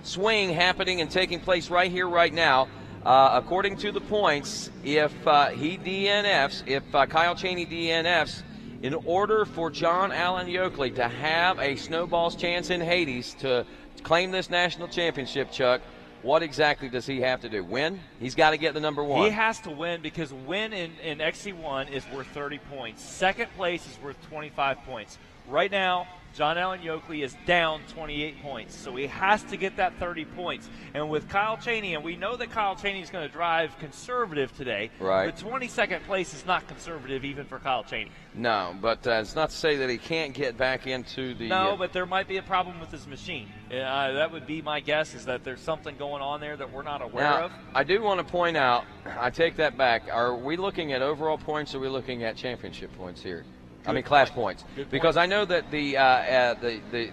swing happening and taking place right here, right now. According to the points, if he DNFs, if Kyle Cheney DNFs, in order for John Allen Yoakley to have a snowball's chance in Hades to claim this national championship, Chuck, what exactly does he have to do? Win? He's got to get the number 1. He has to win because win in XC1 is worth 30 points. Second place is worth 25 points. Right now, John Allen Yoakley is down 28 points, so he has to get that 30 points. And with Kyle Cheney, and we know that Kyle Cheney is going to drive conservative today, right? But 22nd place is not conservative even for Kyle Cheney. No, but it's not to say that he can't get back into the... No, but there might be a problem with his machine. That would be my guess, is that there's something going on there that we're not aware of. I do want to point out, I take that back, are we looking at overall points or are we looking at championship points here? Class points. Because I know that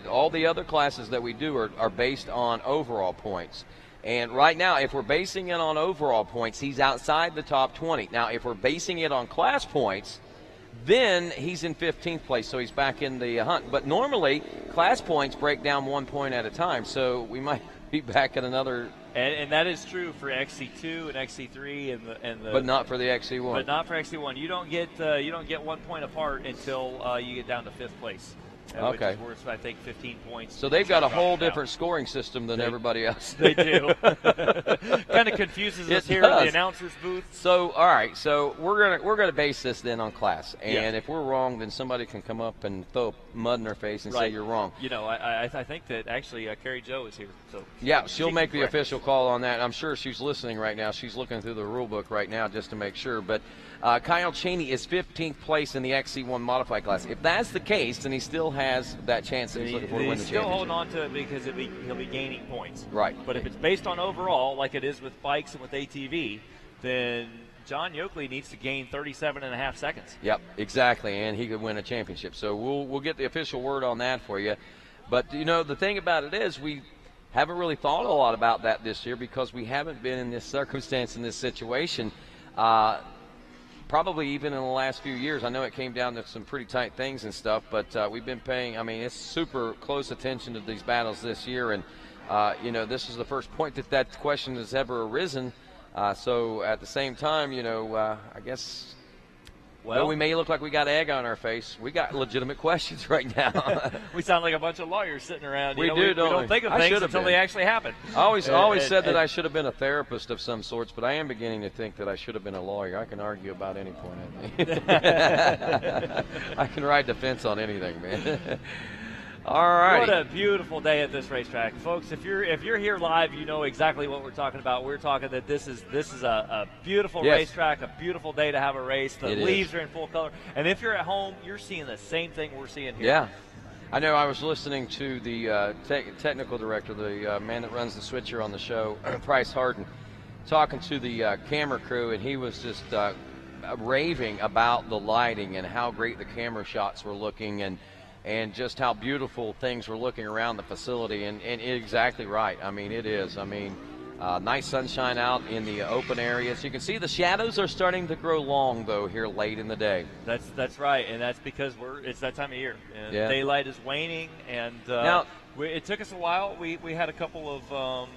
all the other classes that we do are based on overall points. And right now, if we're basing it on overall points, he's outside the top 20. Now, if we're basing it on class points, then he's in 15th place, so he's back in the hunt. But normally, class points break down 1 point at a time, so we might be back at another... And that is true for XC2 and XC3 and the. But not for the XC1. But not for XC1. You don't get 1 point apart until you get down to 5th place. Okay. Which is worth, I think, 15 points. So they've got a whole different scoring system than everybody else. They do. Kind of confuses us here in the announcer's booth. So, all right. So we're gonna base this then on class, and if we're wrong, then somebody can come up and throw mud in our face and say you're wrong. You know, I think that actually Carrie Jo is here. So yeah, she'll make the official call on that. I'm sure she's listening right now. She's looking through the rule book right now just to make sure. But Kyle Cheney is 15th place in the XC1 modified class. If that's the case, then he still has that chance that he's looking for to win the championship. He's still holding on to it because he'll be gaining points. Right. But if it's based on overall, like it is with bikes and with ATV, then John Yoakley needs to gain 37.5 seconds. Yep, exactly, and he could win a championship. So we'll get the official word on that for you. But, you know, the thing about it is we haven't really thought a lot about that this year because we haven't been in this circumstance, in this situation. Probably even in the last few years. I know it came down to some pretty tight things and stuff, but we've been paying, it's super close attention to these battles this year, and, this is the first point that question has ever arisen. So at the same time, I guess, well, we may look like we got egg on our face. We got legitimate questions right now. We sound like a bunch of lawyers sitting around. We don't think of things until they actually happen. I always said that I should have been a therapist of some sorts, but I am beginning to think that I should have been a lawyer. I can argue about any point. I can ride defense on anything, man. All right. What a beautiful day at this racetrack, folks. If you're here live, you know exactly what we're talking about. We're talking that this is a beautiful racetrack, a beautiful day to have a race. The leaves are in full color, and if you're at home, you're seeing the same thing we're seeing here. Yeah, I know. I was listening to the technical director, the man that runs the switcher on the show, Bryce Harden, talking to the camera crew, and he was just raving about the lighting and how great the camera shots were looking, and and just how beautiful things were looking around the facility. And exactly right. I mean, it is. I mean, nice sunshine out in the open areas. You can see the shadows are starting to grow long, though, here late in the day. That's right, and that's because it's that time of year. And yeah. Daylight is waning, and now, it took us a while. We had a couple of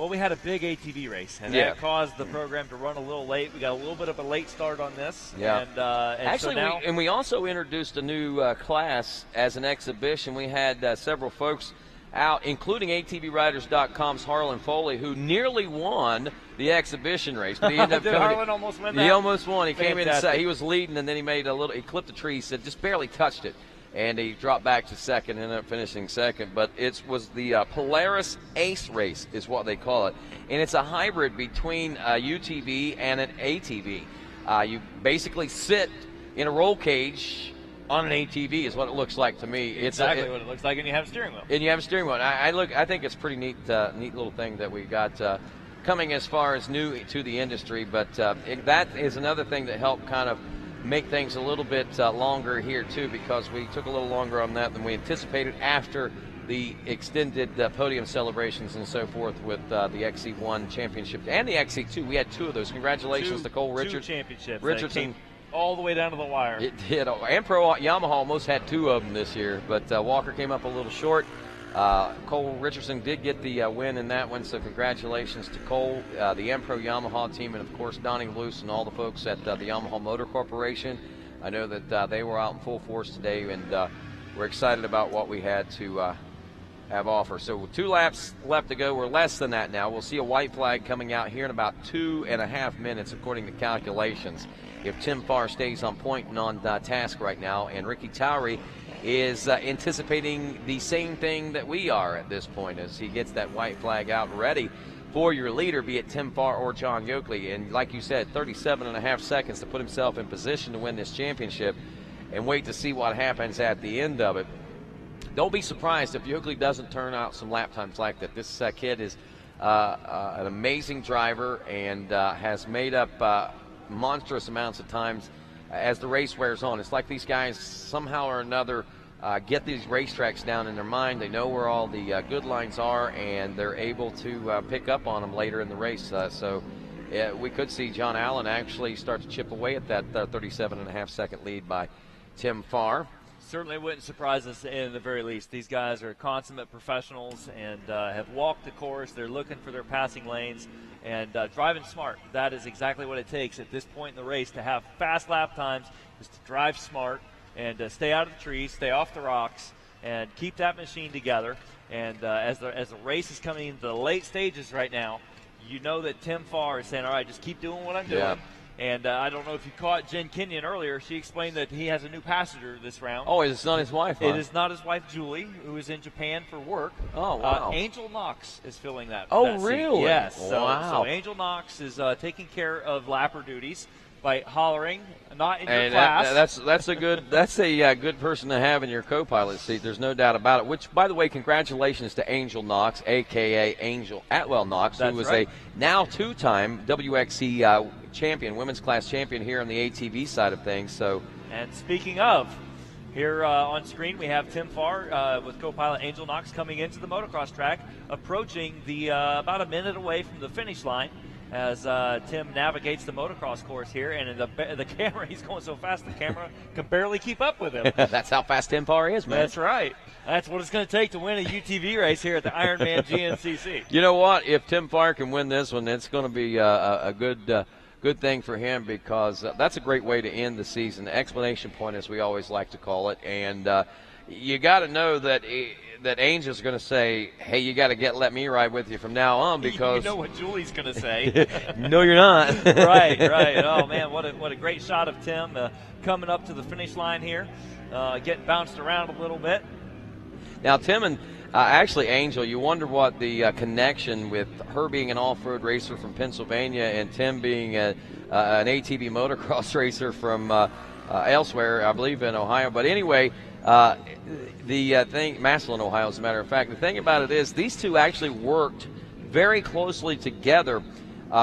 we had a big ATV race, and yeah. that caused the program to run a little late. We got a little bit of a late start on this. Yeah. And actually, so now, we also introduced a new class as an exhibition. We had several folks out, including ATVRiders.com's Harlan Foley, who nearly won the exhibition race. But he ended up Did Harlan almost win that? He almost won. He Fantastic. came in and he was leading, and then he clipped a tree, said just barely touched it. And he dropped back to second, ended up finishing second. But it was the Polaris Ace Race is what they call it. And it's a hybrid between a UTV and an ATV. You basically sit in a roll cage on an ATV is what it looks like to me. It's exactly what it looks like, and you have a steering wheel. And you have a steering wheel. I think it's a pretty neat little thing that we got coming as far as new to the industry. But that is another thing that helped kind of make things a little bit longer here too, because we took a little longer on that than we anticipated after the extended podium celebrations and so forth with the XC1 championship and the XC2. We had two of those. Congratulations to Cole Richards. Two championships. Richardson. All the way down to the wire. It did. And Pro Yamaha almost had two of them this year, but Walker came up a little short. Cole Richardson did get the win in that one, so congratulations to Cole, the Pro Yamaha team, and of course Donnie Luce and all the folks at the Yamaha Motor Corporation. I know that they were out in full force today, and we're excited about what we had to have offer. So 2 laps left to go. We're less than that now. We'll see a white flag coming out here in about 2.5 minutes, according to calculations, if Tim Farr stays on point and on task right now. And Ricky Towery is anticipating the same thing that we are at this point as he gets that white flag out ready for your leader, be it Tim Farr or John Yoakley. And like you said, 37.5 seconds to put himself in position to win this championship, and wait to see what happens at the end of it. Don't be surprised if Yoakley doesn't turn out some lap times like that. This kid is an amazing driver and has made up monstrous amounts of times as the race wears on. It's like these guys somehow or another get these racetracks down in their mind. They know where all the good lines are, and they're able to pick up on them later in the race. So we could see John Allen actually start to chip away at that 37.5 second lead by Tim Farr. Certainly wouldn't surprise us in the very least. These guys are consummate professionals and have walked the course. They're looking for their passing lanes and driving smart. That is exactly what it takes at this point in the race to have fast lap times, is to drive smart and stay out of the trees, stay off the rocks, and keep that machine together. And as the race is coming into the late stages right now, you know that Tim Farr is saying, all right, just keep doing what I'm doing. Yeah. And I don't know if you caught Jen Kenyon earlier. She explained that he has a new passenger this round. Oh, it's not his wife, huh? It is not his wife, Julie, who is in Japan for work. Oh, wow. Angel Knox is filling that. Oh, that seat. really? Yes. Wow. So Angel Knox is taking care of lapper duties by hollering, not in your class. That's a good person to have in your co-pilot seat. There's no doubt about it. Which, by the way, congratulations to Angel Knox, a.k.a. Angel Atwell Knox, who was a now 2-time WXC champion, women's class champion here on the ATV side of things. So, and speaking of, here on screen we have Tim Farr with co-pilot Angel Knox coming into the motocross track, approaching the about a minute away from the finish line as Tim navigates the motocross course here, and in the camera, he's going so fast the camera can barely keep up with him. That's how fast Tim Farr is, man. That's right. That's what it's going to take to win a UTV race here at the Ironman GNCC. You know what? If Tim Farr can win this one, it's going to be a good thing for him, because that's a great way to end the season. The explanation point, as we always like to call it. And you got to know that Angel's going to say, hey, you got to let me ride with you from now on, because you know what Julie's going to say. No, you're not. right. Oh, man, what a great shot of Tim coming up to the finish line here, getting bounced around a little bit. Now, Tim and actually Angel, you wonder what the connection with her being an off-road racer from Pennsylvania and Tim being an ATV motocross racer from elsewhere, I believe in Ohio. But anyway, the thing, Massillon, Ohio, as a matter of fact, the thing about it is these two actually worked very closely together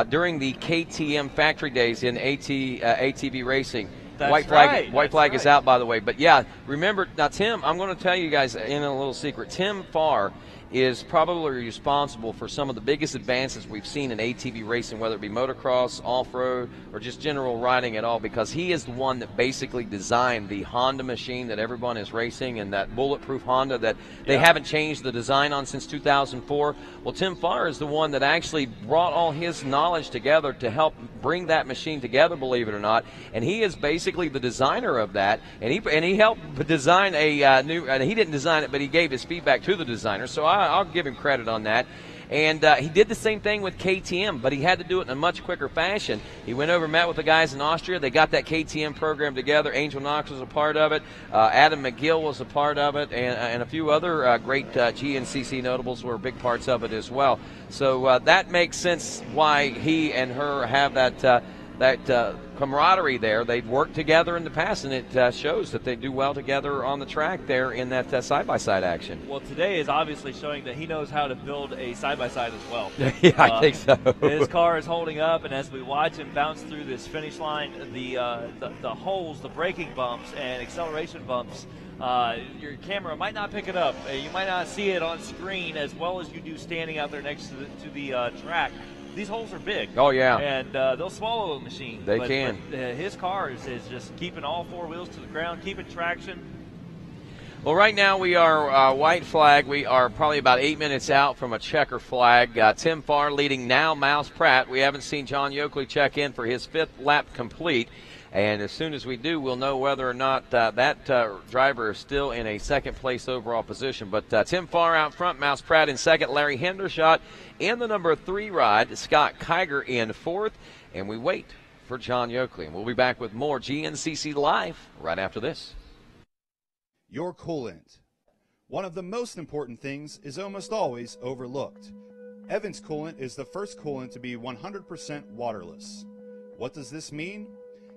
during the KTM factory days in ATV racing. White flag is out, by the way. But, yeah, remember, now, Tim, I'm going to tell you guys in a little secret. Tim Farr is probably responsible for some of the biggest advances we've seen in ATV racing, whether it be motocross, off-road, or just general riding at all, because he is the one that basically designed the Honda machine that everyone is racing, and that bulletproof Honda that they haven't changed the design on since 2004. Well, Tim Farr is the one that actually brought all his knowledge together to help bring that machine together, believe it or not, and he is basically the designer of that, and he helped design a new, and he didn't design it, but he gave his feedback to the designer, so I'll give him credit on that. And he did the same thing with KTM, but he had to do it in a much quicker fashion. He went over and met with the guys in Austria. They got that KTM program together. Angel Knox was a part of it. Adam McGill was a part of it. And a few other great GNCC notables were big parts of it as well. So that makes sense why he and her have that camaraderie there. They've worked together in the past, and it shows that they do well together on the track there in that side-by-side action. Well, today is obviously showing that he knows how to build a side-by-side as well. Yeah, I think so. His car is holding up, and as we watch him bounce through this finish line, the holes, the braking bumps and acceleration bumps, your camera might not pick it up. You might not see it on screen as well as you do standing out there next to the track. These holes are big. Oh, yeah. And they'll swallow a machine. They can. But, his car is just keeping all four wheels to the ground, keeping traction. Well, right now we are white flag. We are probably about 8 minutes out from a checker flag. Tim Farr leading now Mouse Pratt. We haven't seen John Yoakley check in for his 5th lap complete. And as soon as we do, we'll know whether or not that driver is still in a second-place overall position. But Tim Farr out front, Mouse Pratt in second, Larry Hendershot in the number 3 ride, Scott Kiger in 4th, and we wait for John Yoakley. And we'll be back with more GNCC Live right after this. Your coolant. One of the most important things is almost always overlooked. Evans Coolant is the first coolant to be 100% waterless. What does this mean?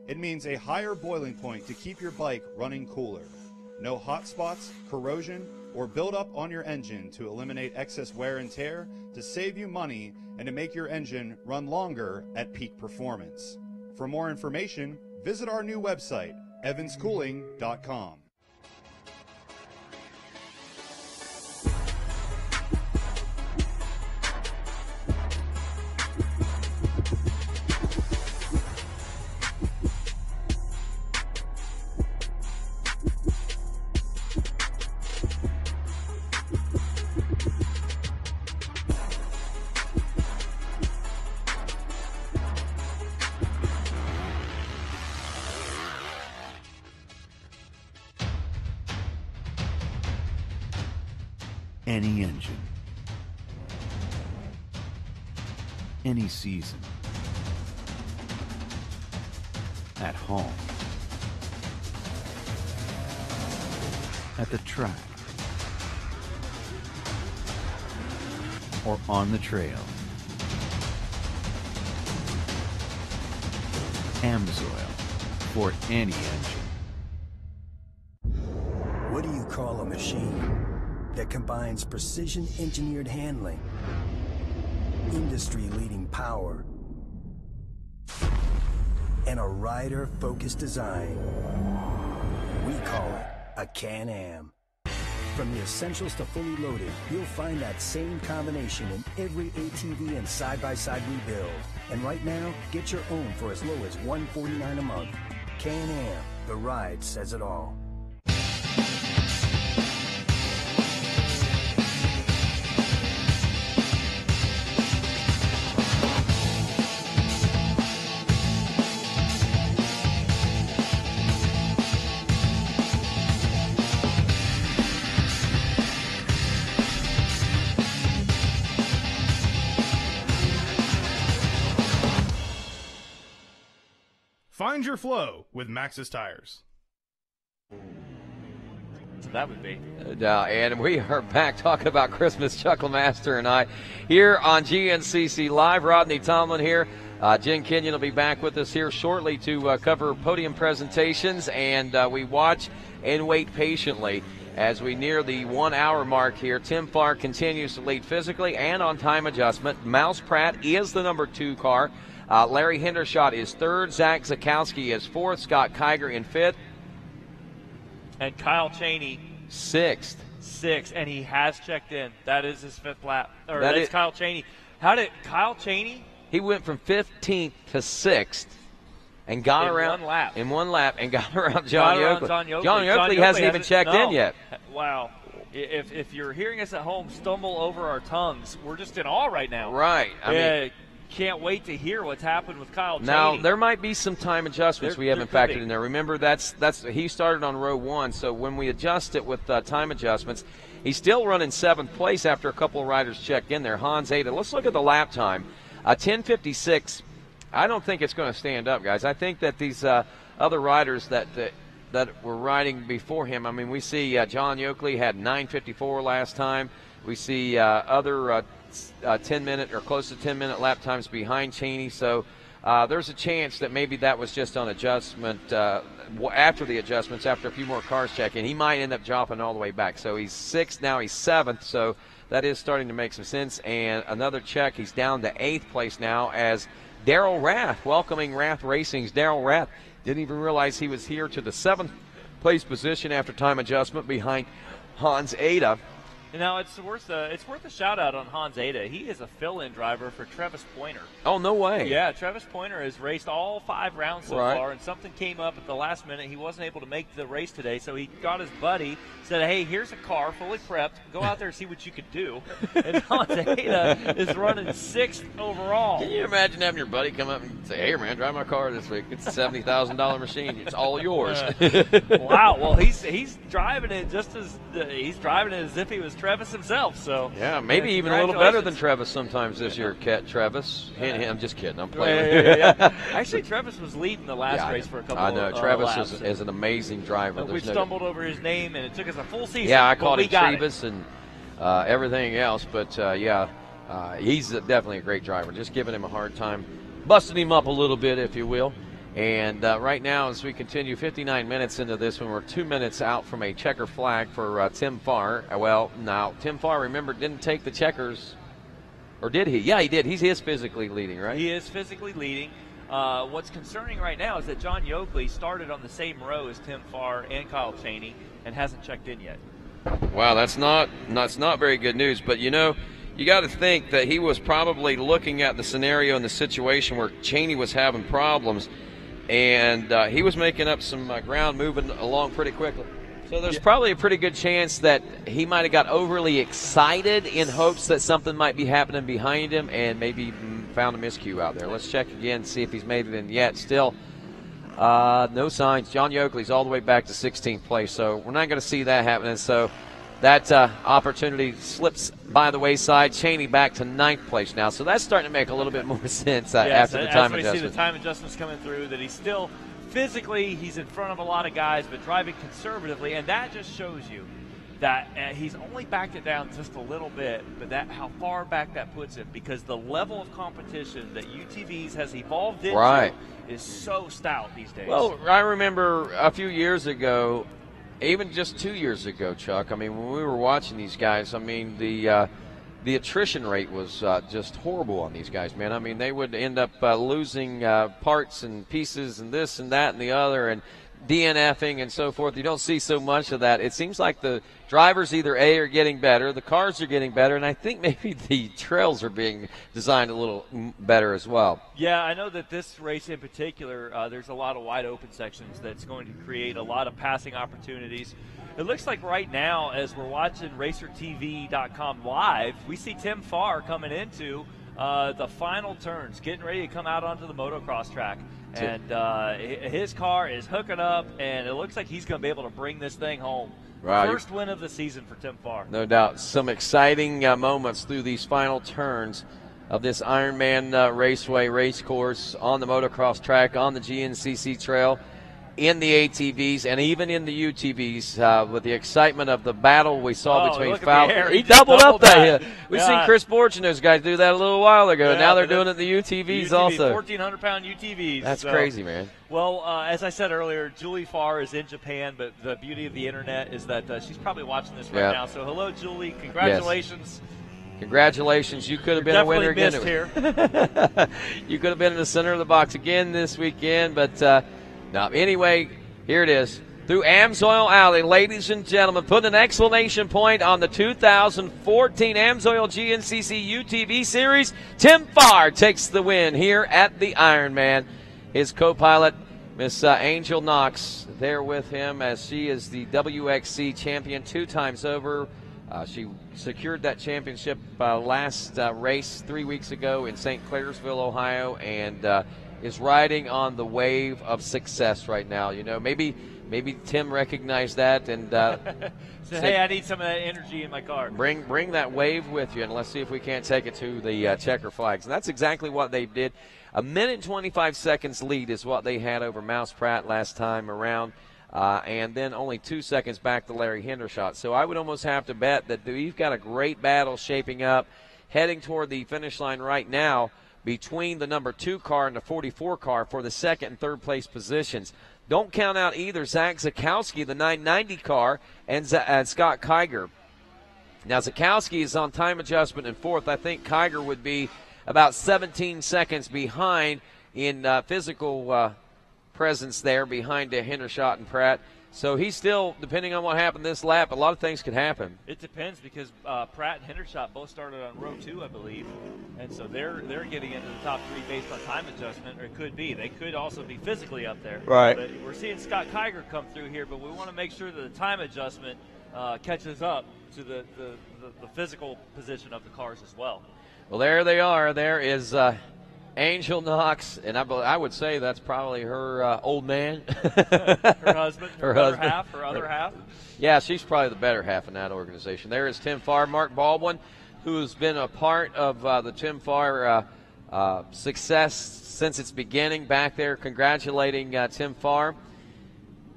It means a higher boiling point to keep your bike running cooler. No hot spots, corrosion, or buildup on your engine to eliminate excess wear and tear, to save you money, and to make your engine run longer at peak performance. For more information, visit our new website, evanschooling.com. Any engine, any season, at home, at the track, or on the trail. AMSOIL for any engine. What do you call a machine that combines precision-engineered handling, industry-leading power, and a rider-focused design? We call it a Can-Am. From the essentials to fully loaded, you'll find that same combination in every ATV and side-by-side we build. And right now, get your own for as low as $149 a month. Can-Am, the ride says it all. Find your flow with Maxxis tires. So that would be. And we are back talking about Christmas, Chuck LeMaster and I, here on GNCC Live. Rodney Tomlin here. Jen Kenyon will be back with us here shortly to cover podium presentations, and we watch and wait patiently As we near the 1 hour mark here, Tim Farr continues to lead physically and on time adjustment. Mouse Pratt is the number 2 car. Larry Hendershot is 3rd. Zach Zakowski is 4th. Scott Kiger in 5th. And Kyle Cheney 6th. And he has checked in. That is his 5th lap. Or that's Kyle Cheney. How did Kyle Cheney? He went from 15th to 6th. And got around in one lap and got around John Yoakley. John Yoakley hasn't even checked in yet. Wow. If you're hearing us at home stumble over our tongues, we're just in awe right now. Right. I mean, can't wait to hear what's happened with Kyle Cheney. Now, there might be some time adjustments we haven't factored in there. Remember, that's he started on row 1, so when we adjust it with time adjustments, he's still running 7th place after a couple of riders checked in there. Hans Ada. Let's look at the lap time. 10:56. I don't think it's going to stand up, guys. I think that these other riders that were riding before him, I mean, we see John Yoakley had 9:54 last time. We see other 10-minute or close to 10-minute lap times behind Cheney. So there's a chance that maybe that was just on adjustment after the adjustments, after a few more cars check in. He might end up dropping all the way back. So he's 6th, now he's 7th. So that is starting to make some sense. And another check, he's down to 8th place now as Daryl Rath, welcoming Rath Racing's Daryl Rath. Didn't even realize he was here to the 7th place position after time adjustment behind Hans Ada. Now, it's worth a shout-out on Hans Ada. He is a fill-in driver for Travis Pointer. Oh, no way. Yeah, Travis Pointer has raced all 5 rounds so far, and something came up at the last minute. He wasn't able to make the race today, so he got his buddy, said, hey, here's a car fully prepped. Go out there and see what you can do. And Hans Ada is running 6th overall. Can you imagine having your buddy come up and say, hey, man, drive my car this week. It's a $70,000 machine. It's all yours. Wow. Well, he's driving it as if he was Travis himself. So yeah, maybe even a little better than Travis sometimes this year. Travis, I'm just kidding. I'm playing. Yeah. Actually, Travis was leading the last race for a couple. I know. Of Travis laps. is an amazing driver. We stumbled over his name, and it took us a full season. Yeah, I called him Travis and everything else, but he's definitely a great driver. Just giving him a hard time, busting him up a little bit, if you will. And right now, as we continue 59 minutes into this one, we're 2 minutes out from a checker flag for Tim Farr. Well, now, Tim Farr, remember, didn't take the checkers. Or did he? Yeah, he did. He is physically leading, right? He is physically leading. What's concerning right now is that John Yoakley started on the same row as Tim Farr and Kyle Cheney and hasn't checked in yet. Wow, that's not very good news. But, you know, you got to think that he was probably looking at the scenario and the situation where Cheney was having problems, and he was making up some ground, moving along pretty quickly. So there's probably a pretty good chance that he might have got overly excited in hopes that something might be happening behind him and maybe found a miscue out there. Let's check again, see if he's made it in yet. Still, no signs. John Yoakley's all the way back to 16th place, so we're not going to see that happening. So that opportunity slips by the wayside. Cheney back to 9th place now, so that's starting to make a little bit more sense after the time adjustment. As we see the time adjustments coming through, that he's still physically, he's in front of a lot of guys, but driving conservatively, and that just shows you that he's only backed it down just a little bit, but that how far back that puts him, because the level of competition that UTVs has evolved into is so stout these days. Well, I remember a few years ago, even just 2 years ago, Chuck, I mean, when we were watching these guys, I mean, the attrition rate was just horrible on these guys, man. I mean, they would end up losing parts and pieces and this and that and the other and DNFing and so forth. You don't see so much of that. It seems like the drivers either are getting better, the cars are getting better, and I think maybe the trails are being designed a little better as well. Yeah, I know that this race in particular, there's a lot of wide open sections that's going to create a lot of passing opportunities. It looks like right now, as we're watching RacerTV.com live, we see Tim Farr coming into the final turns, getting ready to come out onto the motocross track. And his car is hooking up, and it looks like he's going to be able to bring this thing home. Wow. First win of the season for Tim Farr. No doubt. Some exciting moments through these final turns of this Ironman Raceway race course on the motocross track, on the GNCC trail. in the ATVs and even in the UTVs with the excitement of the battle we saw between Farr. He doubled up that. We've seen Chris Borch and those guys do that a little while ago. Now they're doing it in the UTVs also. 1,400-pound UTVs. That's crazy, man. Well, as I said earlier, Julie Farr is in Japan, but the beauty of the internet is that she's probably watching this right now. So hello, Julie. Congratulations. Yes. Congratulations. You could have been a winner again. Here. You could have been in the center of the box again this weekend, but no. Anyway, here it is. Through Amsoil Alley, ladies and gentlemen, putting an exclamation point on the 2014 Amsoil GNCC UTV Series. Tim Farr takes the win here at the Ironman. His co-pilot, Miss Angel Knox, there with him as she is the WXC champion 2 times over. She secured that championship last race 3 weeks ago in St. Clairsville, Ohio, and is riding on the wave of success right now. You know, maybe Tim recognized that and said, "Hey, I need some of that energy in my car. Bring that wave with you, and let's see if we can't take it to the checker flags." And that's exactly what they did. A minute and 25 seconds lead is what they had over Mouse Pratt last time around. And then only 2 seconds back to Larry Hendershot. So I would almost have to bet that we've got a great battle shaping up, heading toward the finish line right now between the number 2 car and the 44 car for the 2nd and 3rd place positions. Don't count out either Zach Zakowski, the 990 car, and Scott Kiger. Now Zakowski is on time adjustment in 4th. I think Kiger would be about 17 seconds behind in physical presence there behind Hendershot and Pratt. So he's still, depending on what happened this lap, a lot of things could happen. It depends because Pratt and Hendershot both started on row 2, I believe, and so they're getting into the top 3 based on time adjustment, or it could be. They could also be physically up there. Right. But we're seeing Scott Kiger come through here, but we want to make sure that the time adjustment catches up to the physical position of the cars as well. Well, there they are. There is Angel Knox, and I would say that's probably her old man. Her husband, her other half. Yeah, she's probably the better half in that organization. There is Tim Farr, Mark Baldwin, who's been a part of the Tim Farr success since its beginning back there, congratulating Tim Farr.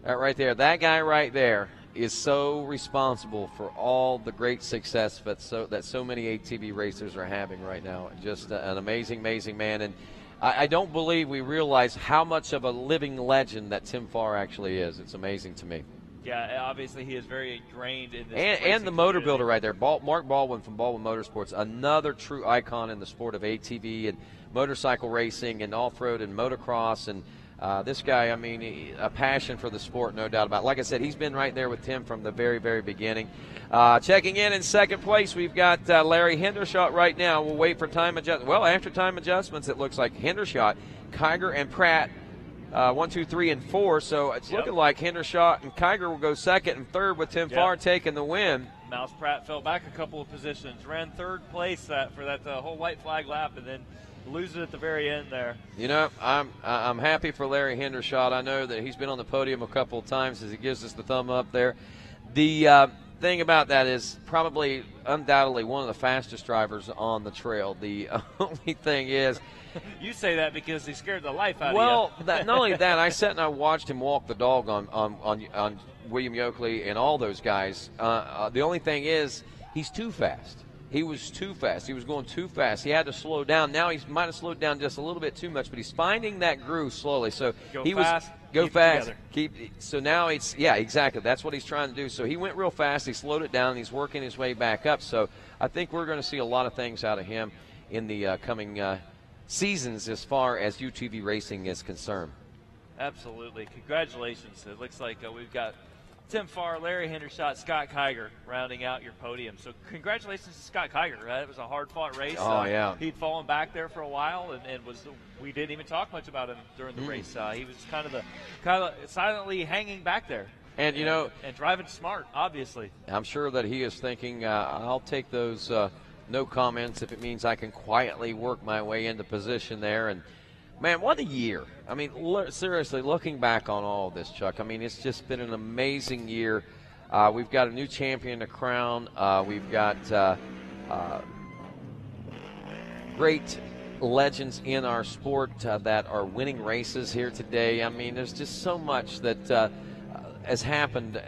Right there, that guy right there is so responsible for all the great success that so many ATV racers are having right now. Just an amazing, amazing man. And I don't believe we realize how much of a living legend that Tim Farr actually is. It's amazing to me. Yeah, obviously he is very ingrained in this. And the motor builder right there, Mark Baldwin from Baldwin Motorsports, another true icon in the sport of ATV and motorcycle racing and off-road and motocross. And this guy, I mean, a passion for the sport, no doubt about it. Like I said, he's been right there with Tim from the very, very beginning. Checking in 2nd place, we've got Larry Hendershot right now. We'll wait for time adjustment. Well, after time adjustments, it looks like Hendershot, Kiger, and Pratt, 1, 2, 3, and 4. So it's looking like Hendershot and Kiger will go 2nd and 3rd with Tim Farr taking the win. Mouse Pratt fell back a couple of positions, ran 3rd place for that whole white flag lap, and then lose it at the very end there. You know, I'm happy for Larry Hendershot. I know that he's been on the podium a couple of times as he gives us the thumb up there. The thing about that is probably undoubtedly one of the fastest drivers on the trail. The only thing is, you say that because he scared the life out of you. Well, not only that, I sat and I watched him walk the dog on William Yoakley and all those guys. The only thing is, he's too fast. He was too fast. He was going too fast. He had to slow down. Now he might have slowed down just a little bit too much, but he's finding that groove slowly. So go fast. So now it's exactly. That's what he's trying to do. So he went real fast. He slowed it down. And he's working his way back up. So I think we're going to see a lot of things out of him in the coming seasons as far as UTV racing is concerned. Absolutely. Congratulations. It looks like we've got Tim Farr, Larry Hendershot, Scott Kiger rounding out your podium. So congratulations to Scott Kiger. It was a hard-fought race. Yeah. He'd fallen back there for a while, and we didn't even talk much about him during the race. He was kind of silently hanging back there. And you know, and driving smart, obviously. I'm sure that he is thinking, I'll take those no comments if it means I can quietly work my way into position there. And man, what a year. I mean, seriously, looking back on all of this, Chuck, I mean, it's just been an amazing year. We've got a new champion to crown. We've got great legends in our sport that are winning races here today. I mean, there's just so much that has happened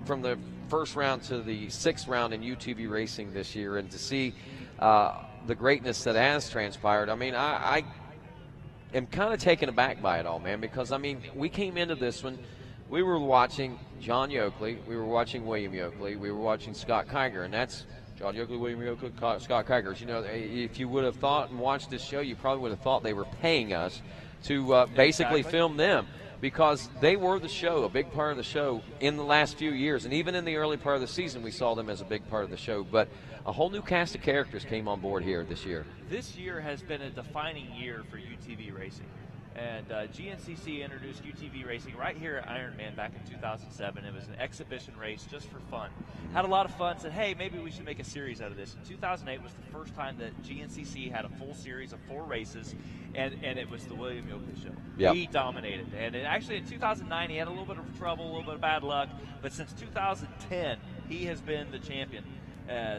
from the first round to the 6th round in UTV racing this year, and to see the greatness that has transpired. I mean, I am kind of taken aback by it all, man, because, I mean, we came into this one, we were watching John Yoakley, we were watching William Yoakley, we were watching Scott Kiger, and that's John Yoakley, William Yoakley, Scott Kiger. You know, if you would have thought and watched this show, you probably would have thought they were paying us to basically film them, because they were the show, a big part of the show in the last few years. And even in the early part of the season, we saw them as a big part of the show. But a whole new cast of characters came on board here this year. This year has been a defining year for UTV racing. And GNCC introduced UTV racing right here at Ironman back in 2007. It was an exhibition race just for fun. Had a lot of fun, said, hey, maybe we should make a series out of this. In 2008 was the first time that GNCC had a full series of 4 races, and it was the William Yoakley show. Yep. He dominated. And actually in 2009 he had a little bit of trouble, a little bit of bad luck, but since 2010 he has been the champion.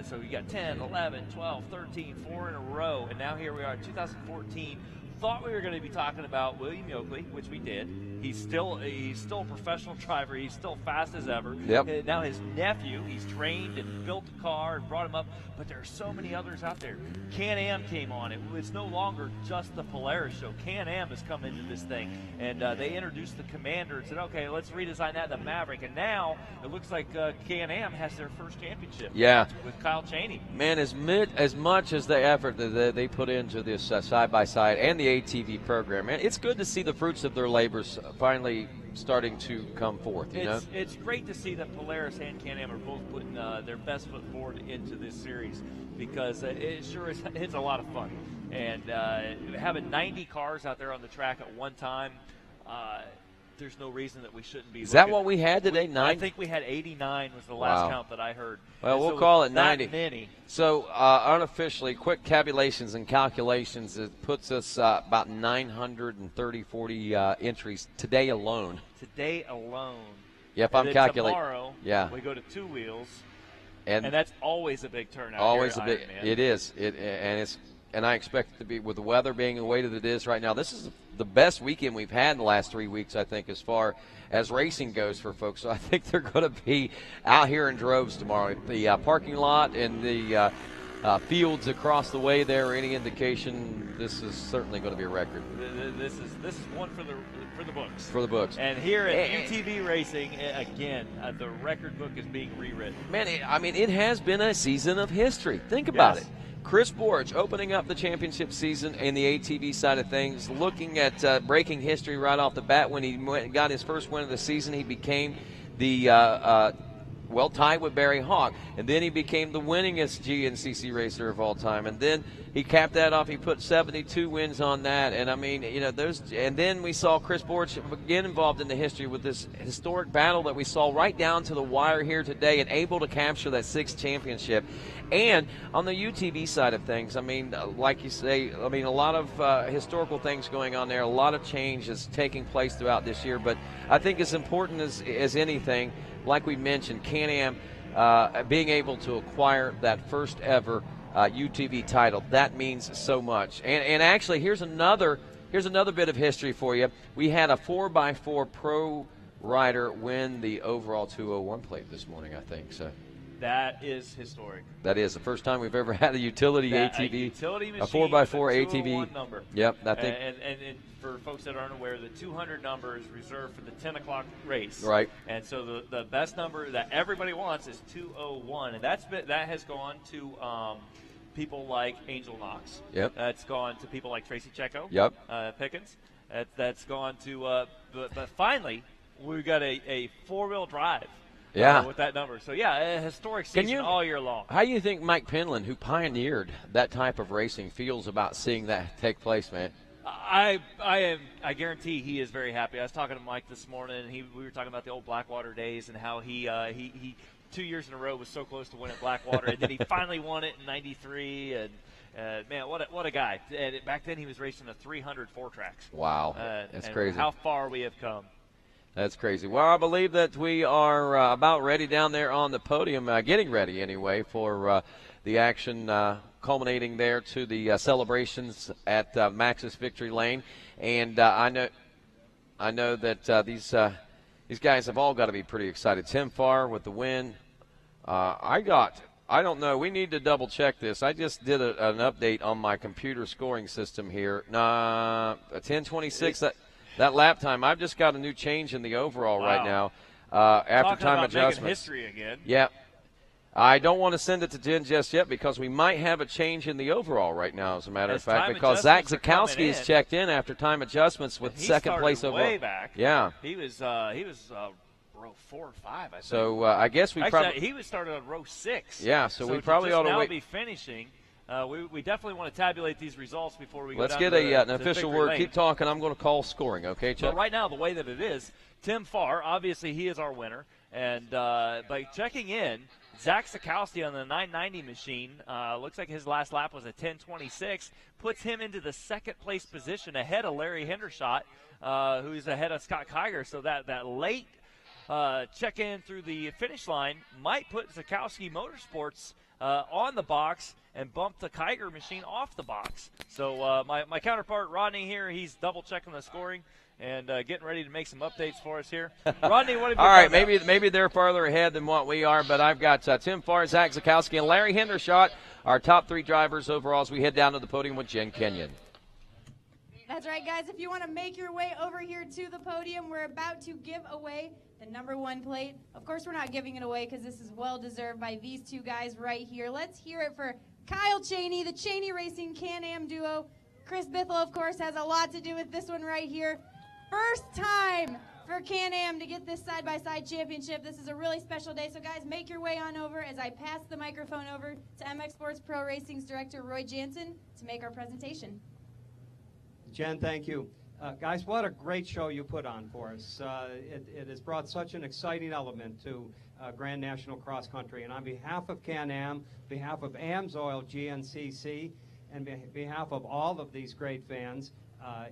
So you got 10, 11, 12, 13, 4 in a row, and now here we are in 2014. Thought we were going to be talking about William Yoakley, which we did. He's still a professional driver. He's still fast as ever. Yep. Now his nephew, he's trained and built the car and brought him up, but there are so many others out there. Can-Am came on. It's no longer just the Polaris show. Can-Am has come into this thing, and they introduced the Commander and said, okay, let's redesign that, the Maverick, and now it looks like Can-Am has their first championship. Yeah. With Kyle Chaney. Man, as much as the effort that they put into this side-by-side and the ATV program, man, it's good to see the fruits of their labors finally starting to come forth. You know, it's great to see that Polaris and Can-Am are both putting their best foot forward into this series, because it sure is. It's a lot of fun, and having 90 cars out there on the track at one time. There's no reason that we shouldn't be. Is that what we had today? 90? I think we had 89 was the last count that I heard. Well, we'll call it 90. Many. So unofficially, quick tabulations and calculations, it puts us about 40 entries today alone. Today alone. Yep, I'm calculating. Tomorrow, we go to 2 wheels, and that's always a big turnout. Always here a big. Ironman. It is. And I expect it to be, with the weather being the way that it is right now. This is the best weekend we've had in the last 3 weeks, I think, as far as racing goes for folks. So I think they're going to be out here in droves tomorrow. The parking lot and the fields across the way there are any indication, this is certainly going to be a record. This is one for the books. For the books. And here at UTV Racing, again, the record book is being rewritten. Man, it has been a season of history. Think about it. Chris Borge opening up the championship season in the ATV side of things, looking at breaking history right off the bat. When he got his first win of the season, he became the tied with Barry Hawk, and then he became the winningest GNCC racer of all time. And then he capped that off. He put 72 wins on that. And I mean, and then we saw Chris Borge again involved in the history with this historic battle that we saw right down to the wire here today, and able to capture that 6th championship. And on the UTV side of things, I mean, like you say, a lot of historical things going on there. A lot of change is taking place throughout this year. But I think as important as anything, like we mentioned, Can-Am being able to acquire that first ever UTV title, that means so much. And actually, here's another bit of history for you. We had a 4x4 pro rider win the overall 201 plate this morning, I think. So that is historic. That is the first time we've ever had a utility ATV, a 4x4 ATV number. Yep, I think. And for folks that aren't aware, the 200 number is reserved for the 10 o'clock race. Right. And so the best number that everybody wants is 201, and that has gone to people like Angel Knox. Yep. That's gone to people like Tracy Checo. Yep. Pickens. That's gone to. But finally, we've got a 4-wheel drive. With that number. So, a historic season all year long. How do you think Mike Penland, who pioneered that type of racing, feels about seeing that take place, man? I guarantee he is very happy. I was talking to Mike this morning, and we were talking about the old Blackwater days and how he 2 years in a row was so close to winning Blackwater, and then he finally won it in '93. And man, what a guy! And back then he was racing a 300 4-tracks. Wow, that's crazy. How far we have come. That's crazy. Well, I believe that we are about ready down there on the podium, getting ready anyway for the action culminating there to the celebrations at Max's Victory Lane. And I know that these guys have all got to be pretty excited. Tim Farr with the win. I don't know. We need to double check this. I just did an update on my computer scoring system here. 10:26. That lap time. I've just got a new change in the overall right now. After Talking time about adjustments. making history again. Yeah. I don't want to send it to Jen just yet because we might have a change in the overall right now, as a matter of fact, because Zach Zakowski has checked in after time adjustments with second place overall. Way back. Yeah. He was row 4 or 5, I think. So I guess we probably he was started on row 6. Yeah, so we probably ought to now wait. Be finishing. We definitely want to tabulate these results before we go Let's down get to an official victory word. lane. Keep talking. I'm going to call scoring. Okay, Chuck? But right now, the way that it is, Tim Farr, obviously he is our winner. And by checking in, Zach Zakowski on the 990 machine, looks like his last lap was a 10:26, puts him into the second place position ahead of Larry Hendershot, who's ahead of Scott Kiger. So that late check-in through the finish line might put Zakowski Motorsports on the box and bump the Kiger machine off the box. So my counterpart, Rodney, here, he's double-checking the scoring and getting ready to make some updates for us here. Rodney, what have you All right, found out? maybe they're farther ahead than what we are, but I've got Tim Farr, Zach Zakowski, and Larry Hendershot, our top 3 drivers overall as we head down to the podium with Jen Kenyon. That's right, guys. If you want to make your way over here to the podium, we're about to give away the #1 plate. Of course, we're not giving it away because this is well-deserved by these 2 guys right here. Let's hear it for Kyle Cheney, the Cheney Racing Can-Am duo. Chris Bethel, of course, has a lot to do with this one right here. First time for Can-Am to get this side-by-side championship. This is a really special day, so guys, make your way on over as I pass the microphone over to MX Sports Pro Racing's director, Roy Jansen, to make our presentation. Jen, thank you. Guys, what a great show you put on for us. It has brought such an exciting element to Grand National Cross Country. And on behalf of Can-Am, behalf of AMSOIL GNCC, and behalf of all of these great fans,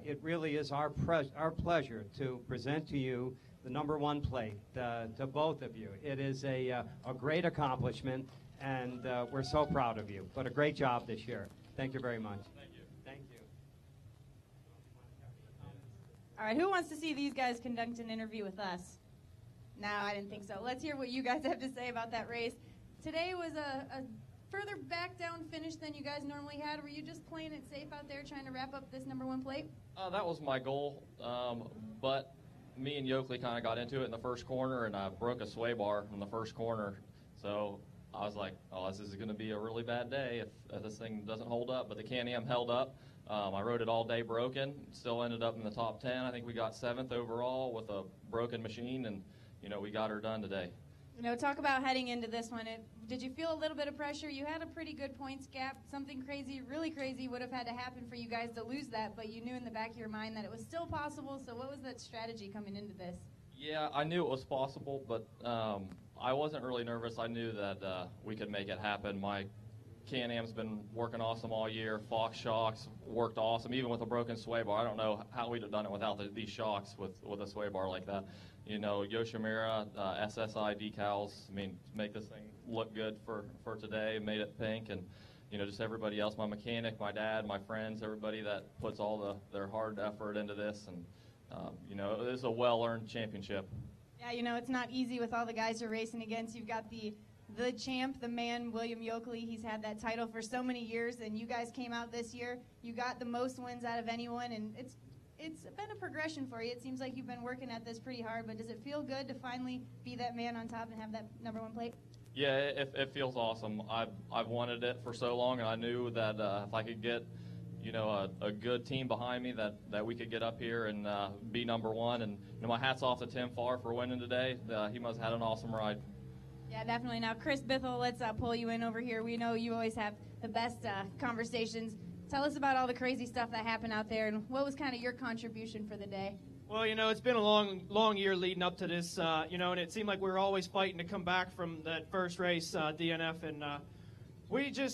it really is our pleasure to present to you the #1 plate to both of you. It is a great accomplishment, and we're so proud of you. But a great job this year. Thank you very much. Thank you. Thank you. All right, who wants to see these guys conduct an interview with us? No, I didn't think so. Let's hear what you guys have to say about that race. Today was a further back down finish than you guys normally had. Were you just playing it safe out there trying to wrap up this #1 plate? That was my goal, but me and Yoakley kind of got into it in the first corner, and I broke a sway bar in the first corner. So I was like, oh, this is going to be a really bad day if this thing doesn't hold up. But the Can-Am held up. I rode it all day broken, still ended up in the top 10. I think we got 7th overall with a broken machine, and, we got her done today. Talk about heading into this one. Did you feel a little bit of pressure? You had a pretty good points gap. Something crazy, really crazy would have had to happen for you guys to lose that, but you knew in the back of your mind that it was still possible. So what was that strategy coming into this? Yeah, I knew it was possible, but I wasn't really nervous. I knew that we could make it happen. My Can-Am's been working awesome all year. Fox shocks worked awesome, even with a broken sway bar. I don't know how we'd have done it without these shocks with a sway bar like that. Yoshimura, SSI decals, make this thing look good for today, made it pink, and, just everybody else, my mechanic, my dad, my friends, everybody that puts all their hard effort into this, and, it is a well-earned championship. Yeah, it's not easy with all the guys you're racing against. You've got the champ, the man, William Yoakley. He's had that title for so many years, and you guys came out this year. You got the most wins out of anyone, and it's been a progression for you. It seems like you've been working at this pretty hard, but does it feel good to finally be that man on top and have that #1 plate? Yeah, it feels awesome. I've wanted it for so long, and I knew that if I could get, a good team behind me, that we could get up here and be #1. And my hat's off to Tim Farr for winning today. He must have had an awesome ride. Yeah, definitely. Now, Chris Bethel, let's pull you in over here. We know you always have the best conversations. Tell us about all the crazy stuff that happened out there, and what was kind of your contribution for the day? Well, it's been a long year leading up to this, and it seemed like we were always fighting to come back from that first race, DNF, and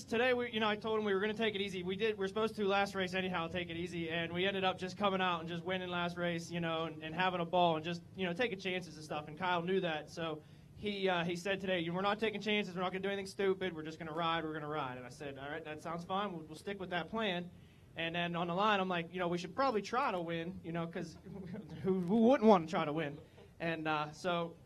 today, I told him we were going to take it easy. We were supposed to last race anyhow, take it easy, and we ended up just coming out and just winning last race, and having a ball and just, taking chances and stuff, and Kyle knew that, so he said today, we're not taking chances, we're not going to do anything stupid, we're just going to ride, we're going to ride. And I said, all right, that sounds fine, we'll stick with that plan. And then on the line, I'm like, we should probably try to win, because who wouldn't want to try to win? And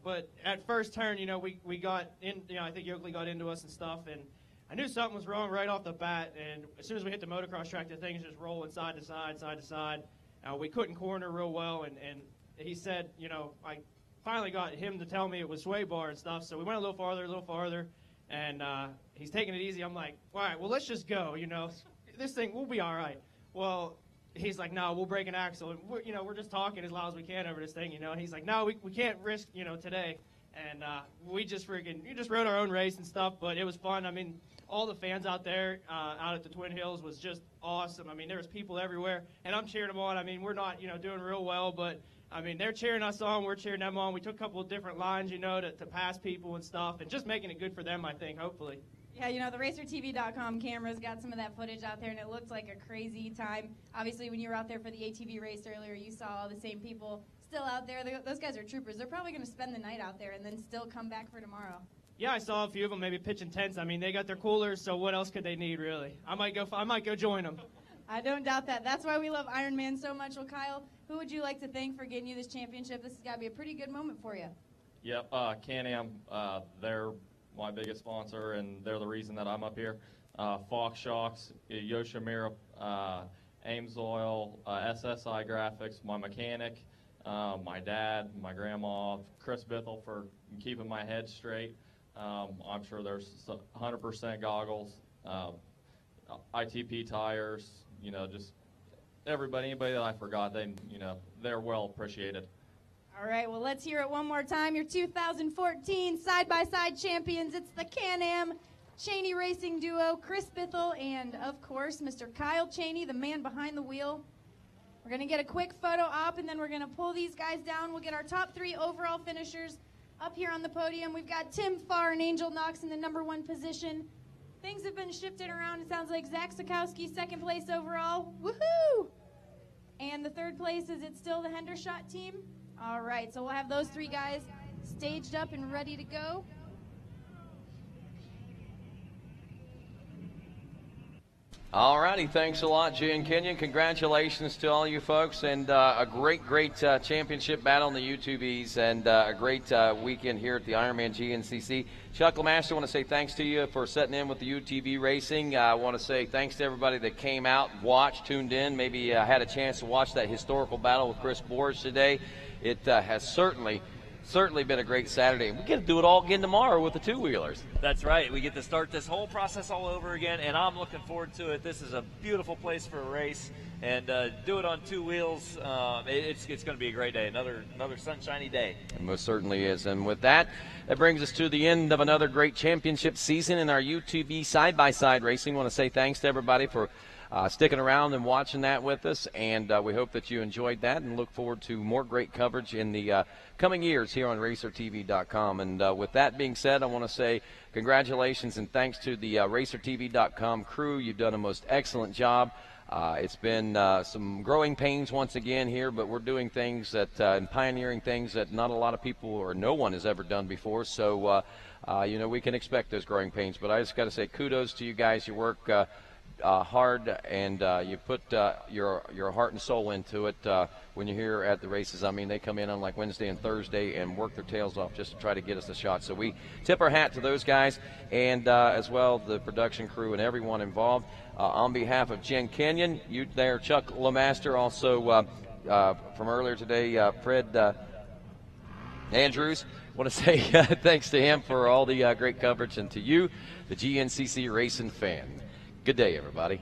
but at first turn, we got in, I think Yoakley got into us and stuff, and I knew something was wrong right off the bat, and as soon as we hit the motocross track, the thing is just rolling side to side, side to side. We couldn't corner real well, and he said, I finally got him to tell me it was sway bar and stuff, so we went a little farther, and he's taking it easy. I'm like, all right, well, let's just go, this thing, we'll be all right. Well, he's like, no, we'll break an axle, and we're just talking as loud as we can over this thing, and he's like, no, we can't risk, today, and we just rode our own race and stuff, but it was fun. I mean, all the fans out there out at the Twin Hills was just awesome. I mean, there was people everywhere, and I'm cheering them on. I mean, we're not, doing real well, but, I mean, they're cheering us on. We're cheering them on. We took a couple of different lines, to pass people and stuff, and just making it good for them, I think, hopefully. Yeah, the RacerTV.com cameras got some of that footage out there, and it looked like a crazy time. Obviously, when you were out there for the ATV race earlier, you saw all the same people still out there. Those guys are troopers. They're probably going to spend the night out there and then still come back for tomorrow. Yeah, I saw a few of them maybe pitching tents. I mean, they got their coolers, so what else could they need, really? I might go join them. I don't doubt that. That's why we love Ironman so much. Well, Kyle, who would you like to thank for getting you this championship? This has got to be a pretty good moment for you. Yep, Can-Am, they're my biggest sponsor, and they're the reason that I'm up here. Fox Shocks, Yoshimura, Ames Oil, SSI Graphics, my mechanic, my dad, my grandma, Chris Bethel for keeping my head straight. I'm sure there's 100% goggles, ITP tires, just anybody that I forgot, they're well appreciated. All right, well, let's hear it one more time. Your 2014 side-by-side champions. It's the Can-Am Cheney Racing duo, Chris Bethel and, of course, Mr. Kyle Cheney, the man behind the wheel. We're going to get a quick photo op, and then we're going to pull these guys down. We'll get our top 3 overall finishers up here on the podium. We've got Tim Farr and Angel Knox in the #1 position. Things have been shifted around. It sounds like Zach Sikowski, 2nd place overall. Woohoo! And the 3rd place, is it still the Hendershot team? All right, so we'll have those 3 guys staged up and ready to go. All righty, thanks a lot, Jen Kenyon. Congratulations to all you folks, and a great championship battle in the UTVs, and a great weekend here at the Ironman GNCC. Chuck LeMaster, I want to say thanks to you for setting in with the UTV racing. I want to say thanks to everybody that came out, watched, tuned in, maybe had a chance to watch that historical battle with Chris Boers today. It has certainly been a great Saturday. We get to do it all again tomorrow with the 2-wheelers. That's right. We get to start this whole process all over again, and I'm looking forward to it. This is a beautiful place for a race, and do it on 2 wheels. It's going to be a great day, another sunshiny day. It most certainly is. And with that brings us to the end of another great championship season in our UTV side-by-side racing. I want to say thanks to everybody for sticking around and watching that with us, and we hope that you enjoyed that and look forward to more great coverage in the coming years here on RacerTV.com. And with that being said, I want to say congratulations and thanks to the RacerTV.com crew. You've done a most excellent job. It's been some growing pains once again here, but we're doing things and pioneering things that not a lot of people or no one has ever done before. So, we can expect those growing pains. But I just got to say kudos to you guys. You work hard, and you put your heart and soul into it when you're here at the races. I mean, they come in on like Wednesday and Thursday and work their tails off just to try to get us a shot. So we tip our hat to those guys, and as well the production crew and everyone involved. On behalf of Jen Kenyon, you there, Chuck LeMaster, also from earlier today, Fred Andrews. I want to say thanks to him for all the great coverage, and to you, the GNCC racing fan. Good day, everybody.